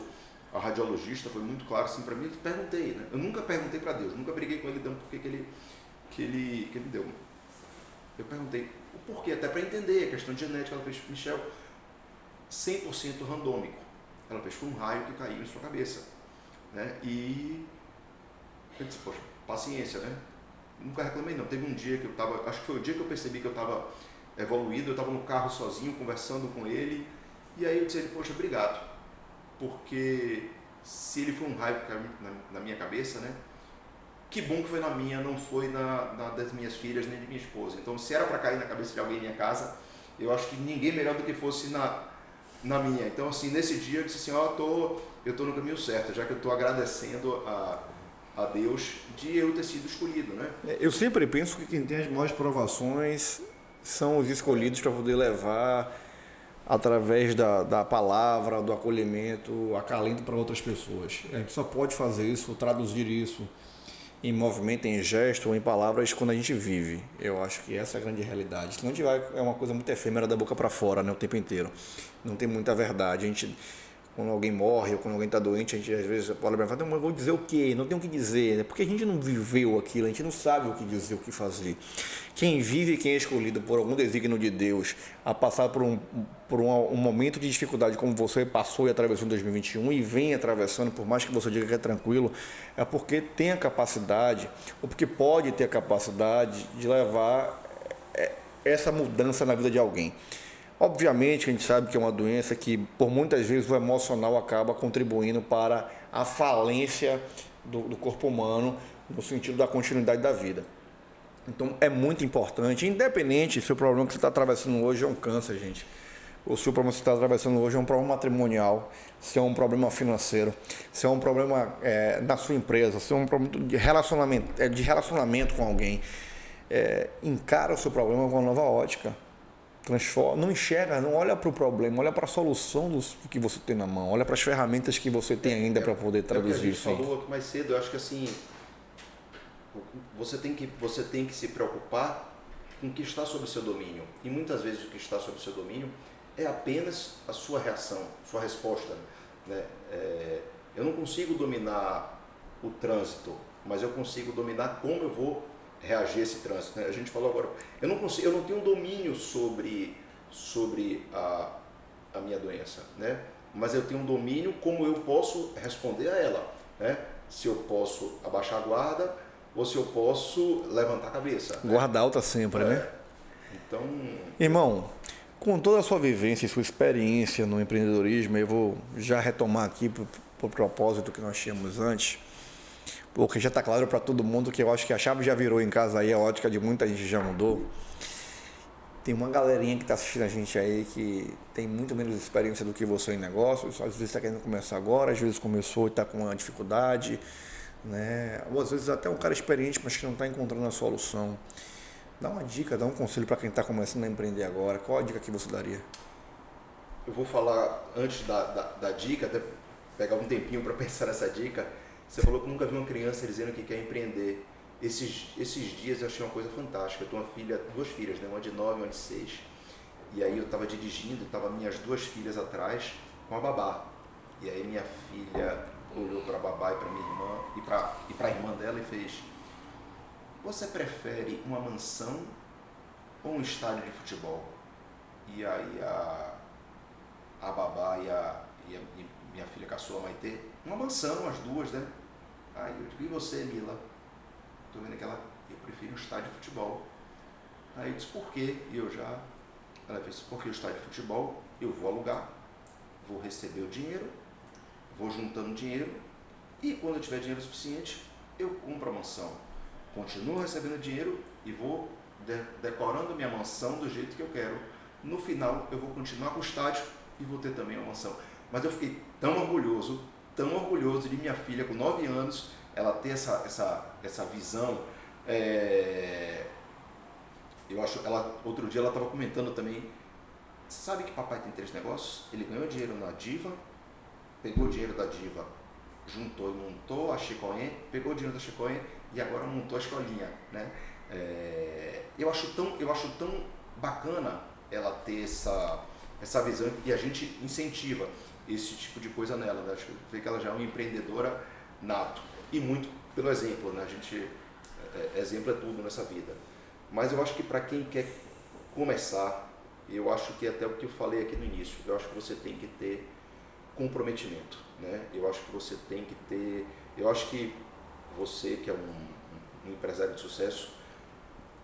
a radiologista foi muito clara assim para mim, eu perguntei, né? Eu nunca perguntei para Deus, nunca briguei com ele dando porque que ele deu. Eu perguntei o porquê, até para entender a questão de genética. Ela fez, Michel, 100% randômico. Ela fez, foi um raio que caiu em sua cabeça, né? E eu disse, poxa, paciência, né? Nunca reclamei não. Teve um dia que eu estava, acho que foi o dia que eu percebi que eu estava evoluído, eu estava no carro sozinho, conversando com ele, e aí eu disse a ele, poxa, obrigado, porque se ele foi um raio que caiu na minha cabeça, né? Que bom que foi na minha, não foi na das minhas filhas nem de minha esposa. Então, se era para cair na cabeça de alguém em minha casa, eu acho que ninguém melhor do que fosse na minha. Então, assim, nesse dia eu disse assim, eu tô no caminho certo, já que eu estou agradecendo a Deus de eu ter sido escolhido, né? Eu sempre penso que quem tem as maiores provações são os escolhidos para poder levar, através da palavra, do acolhimento, acalento para outras pessoas. A gente só pode fazer isso, traduzir isso em movimento, em gesto ou em palavras quando a gente vive. Eu acho que essa é a grande realidade. Senão a gente é uma coisa muito efêmera da boca para fora, né, o tempo inteiro. Não tem muita verdade. Quando alguém morre ou quando alguém está doente, a gente às vezes pode lembrar, mas eu vou dizer o quê? Não tem o que dizer, né? Porque a gente não viveu aquilo, a gente não sabe o que dizer, o que fazer. Quem vive e quem é escolhido por algum desígnio de Deus a passar por um momento de dificuldade como você passou e atravessou em 2021 e vem atravessando, por mais que você diga que é tranquilo, é porque tem a capacidade, ou porque pode ter a capacidade de levar essa mudança na vida de alguém. Obviamente, a gente sabe que é uma doença que, por muitas vezes, o emocional acaba contribuindo para a falência do corpo humano, no sentido da continuidade da vida. Então, é muito importante, independente se o problema que você está atravessando hoje é um câncer, gente, ou se o problema que você está atravessando hoje é um problema matrimonial, se é um problema financeiro, se é um problema na sua empresa, se é um problema de relacionamento com alguém, encara o seu problema com uma nova ótica. Transforma, não enxerga, não olha para o problema, olha para a solução do que você tem na mão, olha para as ferramentas que você tem ainda para poder traduzir isso. A gente falou aqui mais cedo, eu acho que assim, você tem que se preocupar com o que está sob seu domínio. E muitas vezes o que está sob seu domínio é apenas a sua reação, sua resposta, né? Eu não consigo dominar o trânsito, mas eu consigo dominar como eu vou reagir a esse trânsito, né? A gente falou agora, eu não tenho domínio sobre a minha doença, né? Mas eu tenho um domínio como eu posso responder a ela, né? Se eu posso abaixar a guarda ou se eu posso levantar a cabeça. Guarda alta sempre, né? Então... Irmão, com toda a sua vivência e sua experiência no empreendedorismo, eu vou já retomar aqui para o propósito que nós tínhamos antes, porque já está claro para todo mundo que eu acho que a chave já virou em casa aí, a ótica de muita gente já mudou. Tem uma galerinha que está assistindo a gente aí que tem muito menos experiência do que você em negócios, às vezes está querendo começar agora, às vezes começou e está com uma dificuldade, né? Ou às vezes até um cara experiente, mas que não está encontrando a solução. Dá uma dica, dá um conselho para quem está começando a empreender agora. Qual a dica que você daria? Eu vou falar antes da dica, até pegar um tempinho para pensar nessa dica. Você falou que nunca viu uma criança dizendo que quer empreender. Esses dias eu achei uma coisa fantástica. Eu tenho duas filhas, né? Uma de 9 e uma de 6. E aí eu estava dirigindo, estavam minhas duas filhas atrás com a babá. E aí minha filha olhou para a babá e para minha irmã e para a irmã dela e fez: você prefere uma mansão ou um estádio de futebol? E aí a babá e minha filha caçula Maitê, uma mansão, as duas, né? Aí eu digo: e você, Mila? Tô vendo que eu prefiro um estádio de futebol. Aí eu disse: por quê? E ela disse: porque o estádio de futebol eu vou alugar, vou receber o dinheiro, vou juntando dinheiro e quando eu tiver dinheiro suficiente eu compro a mansão, continuo recebendo dinheiro e vou decorando minha mansão do jeito que eu quero. No final eu vou continuar com o estádio e vou ter também uma mansão. Mas eu fiquei tão orgulhoso de minha filha com 9 anos, ela ter essa visão. Eu acho, outro dia ela estava comentando também: você sabe que papai tem 3 negócios? Ele ganhou dinheiro na Diva, pegou o dinheiro da Diva, juntou e montou a Chicoen, pegou o dinheiro da Chicoen e agora montou a escolinha, né? Eu acho tão bacana ela ter essa visão e a gente incentiva esse tipo de coisa nela, né? Acho que ela já é uma empreendedora nato e muito pelo exemplo, né? Exemplo é tudo nessa vida. Mas eu acho que para quem quer começar, eu acho que até o que eu falei aqui no início, eu acho que você tem que ter comprometimento, né? Eu acho que você tem que ter, eu acho que você que é um empresário de sucesso,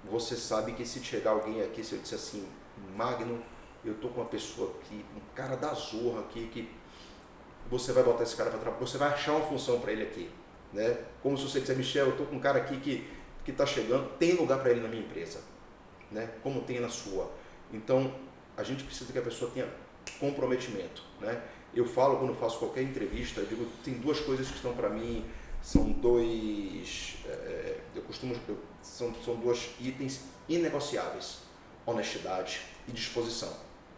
você sabe que se chegar alguém aqui, se eu disser assim: Magno, eu tô com uma pessoa aqui, um cara da zorra aqui, que você vai botar esse cara para trabalhar, você vai achar uma função para ele aqui, né? Como se você disser: Michel, eu tô com um cara aqui que está chegando, tem lugar para ele na minha empresa, né? Como tem na sua. Então, a gente precisa que a pessoa tenha comprometimento, né? Eu falo, quando faço qualquer entrevista, eu digo: tem 2 coisas que estão para mim, são 2, são 2 itens inegociáveis: honestidade e disposição.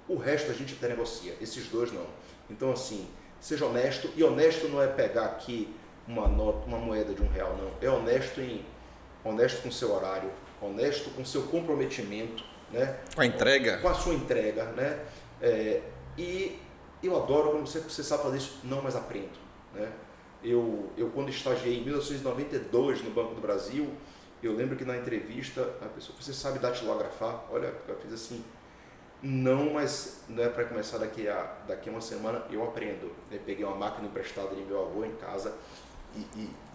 O resto a gente até negocia, esses 2 não. Então, assim, seja honesto, e honesto não é pegar aqui uma moeda de R$1, não. É honesto com o seu horário, honesto com o seu comprometimento, né? Com a entrega. Com a sua entrega, né? E eu adoro quando você sabe fazer isso. Não, mas aprendo, né? Eu quando estagiei em 1992 no Banco do Brasil, eu lembro que na entrevista a pessoa: você sabe datilografar? Olha, eu fiz assim: não, mas não é para começar daqui a uma semana, eu aprendo. Eu peguei uma máquina emprestada de meu avô em casa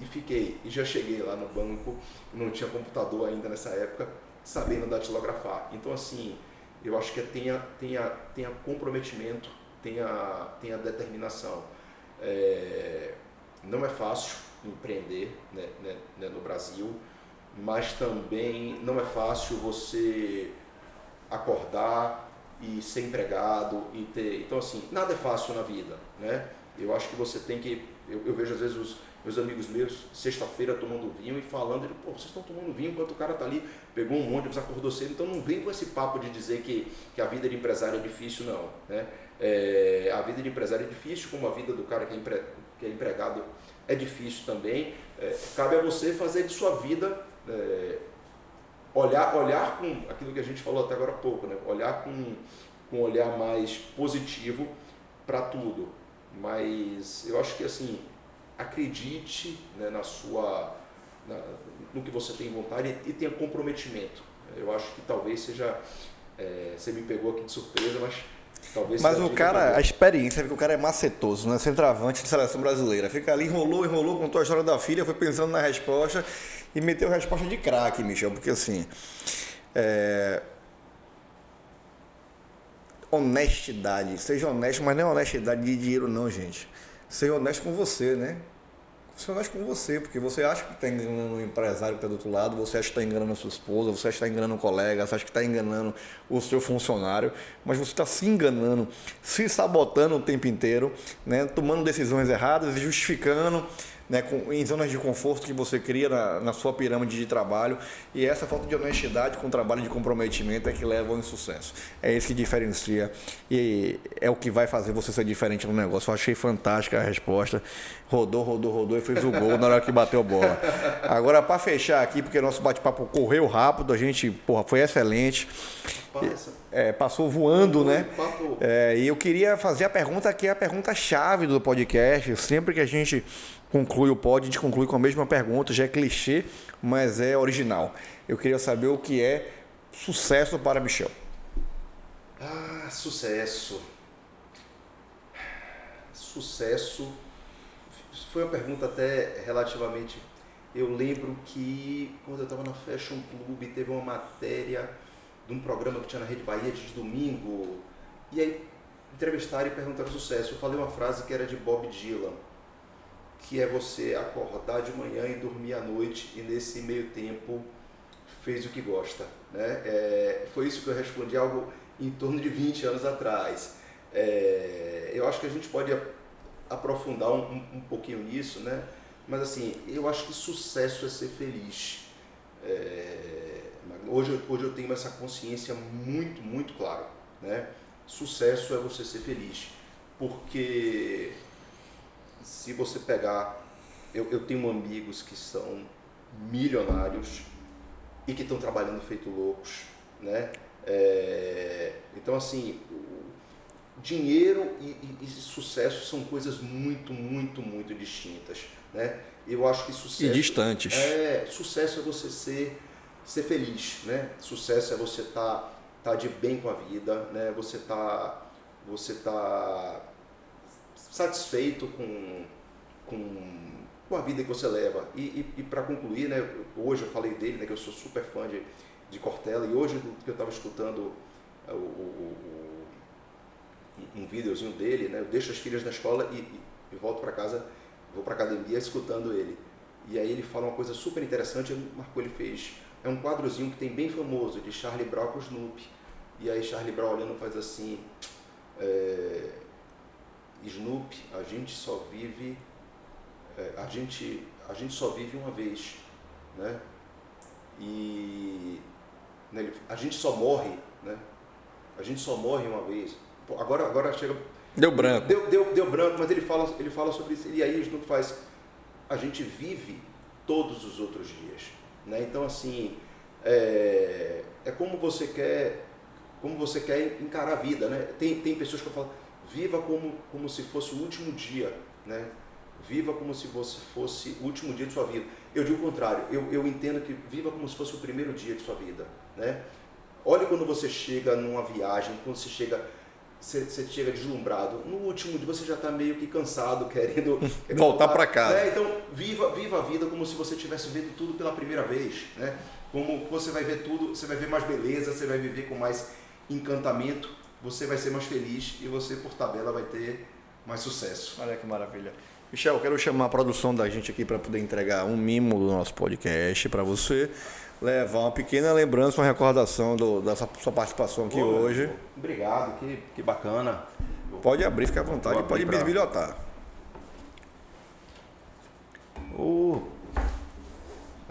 e fiquei. E já cheguei lá no banco, não tinha computador ainda nessa época, sabendo datilografar. Então, assim, eu acho que tenha comprometimento, tenha determinação. Não é fácil empreender, né, no Brasil, mas também não é fácil você acordar e ser empregado e ter... Então, assim, nada é fácil na vida, né? Eu acho que você tem que... Eu vejo às vezes os meus amigos meus, sexta-feira, tomando vinho e falando: pô, vocês estão tomando vinho enquanto o cara tá ali, pegou um ônibus, acordou cedo. Então não vem com esse papo de dizer que a vida de empresário é difícil, não, né? A vida de empresário é difícil, como a vida do cara que é empregado é difícil também. Cabe a você fazer de sua vida, olhar com aquilo que a gente falou até agora há pouco, né? Olhar com um olhar mais positivo para tudo. Mas eu acho que, assim, acredite, né, no que você tem vontade e tenha comprometimento. Eu acho que talvez seja... você me pegou aqui de surpresa, mas talvez... Mas o cara, a experiência, que o cara é macetoso, né? Centroavante de seleção brasileira. Fica ali, enrolou, contou a história da filha, foi pensando na resposta e meteu a resposta de craque, Michel. Porque, assim, honestidade, seja honesto, mas não é honestidade de dinheiro não, gente. Seja honesto com você, né? Seja honesto com você, porque você acha que está enganando o empresário que está do outro lado, você acha que está enganando a sua esposa, você acha que está enganando o colega, você acha que está enganando o seu funcionário, mas você está se enganando, se sabotando o tempo inteiro, né? Tomando decisões erradas e justificando né, em zonas de conforto que você cria na sua pirâmide de trabalho, e essa falta de honestidade com o trabalho de comprometimento é que leva ao insucesso. É isso que diferencia e é o que vai fazer você ser diferente no negócio. Eu achei fantástica a resposta. Rodou e fez o gol na hora que bateu a bola. Agora, para fechar aqui, porque nosso bate-papo correu rápido, a gente, foi excelente. Passou voando, né? E eu queria fazer a pergunta que é a pergunta-chave do podcast. Sempre que a gente conclui o pod, a gente conclui com a mesma pergunta. Já é clichê, mas é original. Eu queria saber o que é sucesso para Michel. Sucesso. Sucesso foi uma pergunta até relativamente... Eu lembro que quando eu estava na Fashion Club, teve uma matéria de um programa que tinha na Rede Bahia de domingo, e aí entrevistaram e perguntaram sucesso. Eu falei uma frase que era de Bob Dylan, que é você acordar de manhã e dormir à noite, e nesse meio tempo fez o que gosta, né? Foi isso que eu respondi, algo em torno de 20 anos atrás. Eu acho que a gente pode aprofundar um pouquinho nisso, né? Mas assim, eu acho que sucesso é ser feliz. Hoje eu tenho essa consciência muito, muito clara, né? Sucesso é você ser feliz, porque se você pegar, eu tenho amigos que são milionários e que estão trabalhando feito loucos, né? Então assim, dinheiro e sucesso são coisas muito, muito, muito distintas, né? Eu acho que sucesso... E distantes. Sucesso é você ser feliz, né? Sucesso é você tá de bem com a vida, né? Você tá satisfeito com a vida que você leva. E para concluir, né? Hoje eu falei dele, né? Que eu sou super fã de Cortella, e hoje que eu estava escutando um videozinho dele, né? Eu deixo as filhas na escola e volto para casa, vou para academia escutando ele. E aí ele fala uma coisa super interessante, ele fez... É um quadrozinho que tem bem famoso, de Charlie Brown com Snoopy. E aí Charlie Brown olhando faz assim... Snoopy, a gente só vive... a gente só vive uma vez, né? E... Né, a gente só morre, né? A gente só morre uma vez. Agora chega... Deu branco. Deu branco, mas ele fala sobre isso. E aí Snoopy faz... A gente vive todos os outros dias, né? Então assim, é como você quer encarar a vida, né? Tem pessoas que eu falo, viva como se fosse o último dia, né? Viva como se fosse o último dia de sua vida. Eu digo o contrário, eu entendo que viva como se fosse o primeiro dia de sua vida, né? Olha quando você chega numa viagem, quando você chega deslumbrado, no último dia você já está meio que cansado, querendo voltar para casa. Então, viva a vida como se você estivesse vendo tudo pela primeira vez, né? Como você vai ver tudo, você vai ver mais beleza, você vai viver com mais encantamento, você vai ser mais feliz e você, por tabela, vai ter mais sucesso. Olha que maravilha. Michel, eu quero chamar a produção da gente aqui para poder entregar um mimo do nosso podcast para você. Levar uma pequena lembrança, uma recordação dessa sua participação aqui hoje. Obrigado, que bacana. Pode abrir, fica à vontade, pode bisbilhotar.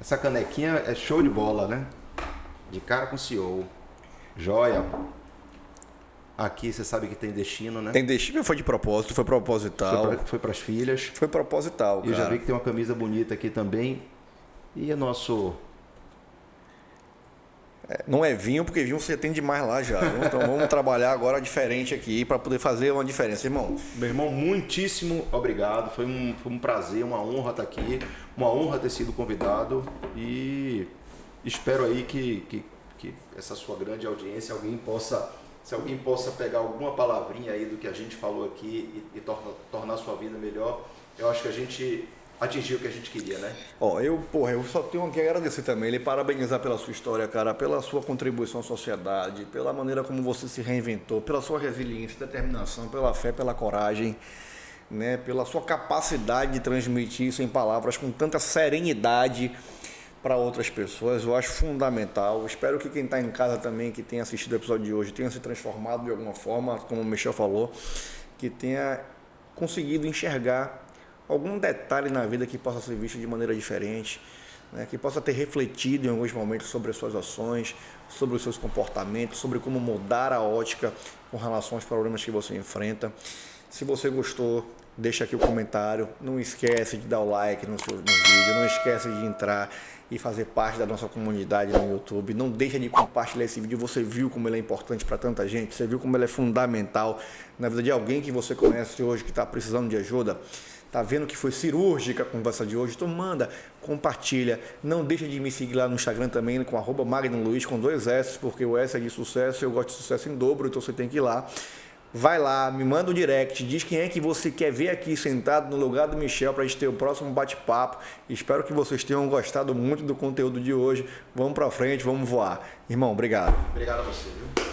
Essa canequinha é show de bola, né? De cara com CEO. Joia. Aqui você sabe que tem destino, né? Tem destino, foi de propósito, foi proposital. Foi para as filhas. Foi proposital, cara. E eu já vi que tem uma camisa bonita aqui também. E é nosso... Não é vinho, porque vinho você tem demais lá já. Então vamos trabalhar agora diferente aqui para poder fazer uma diferença, irmão. Meu irmão, muitíssimo obrigado. Foi um prazer, uma honra estar aqui. Uma honra ter sido convidado. E espero aí que essa sua grande audiência, se alguém possa pegar alguma palavrinha aí do que a gente falou aqui e tornar a sua vida melhor. Eu acho que a gente atingiu o que a gente queria, né? Eu só tenho que agradecer também, ele parabenizar pela sua história, cara, pela sua contribuição à sociedade, pela maneira como você se reinventou, pela sua resiliência, determinação, pela fé, pela coragem, né, pela sua capacidade de transmitir isso em palavras com tanta serenidade para outras pessoas. Eu acho fundamental. Espero que quem está em casa também, que tenha assistido o episódio de hoje, tenha se transformado de alguma forma, como o Michel falou, que tenha conseguido enxergar algum detalhe na vida que possa ser visto de maneira diferente, né? Que possa ter refletido em alguns momentos sobre as suas ações, sobre os seus comportamentos, sobre como mudar a ótica com relação aos problemas que você enfrenta. Se você gostou, deixa aqui o comentário, não esquece de dar o like no vídeo, não esquece de entrar e fazer parte da nossa comunidade no YouTube, não deixa de compartilhar esse vídeo. Você viu como ele é importante para tanta gente, você viu como ele é fundamental na vida de alguém que você conhece hoje, que está precisando de ajuda, está vendo que foi cirúrgica a conversa de hoje, então manda, compartilha, não deixa de me seguir lá no Instagram também, com @MagnumLuiz, com 2 S, porque o S é de sucesso, eu gosto de sucesso em dobro, então você tem que ir lá. Vai lá, me manda um direct, diz quem é que você quer ver aqui sentado no lugar do Michel para a gente ter o próximo bate-papo. Espero que vocês tenham gostado muito do conteúdo de hoje. Vamos para frente, vamos voar. Irmão, obrigado. Obrigado a você, viu?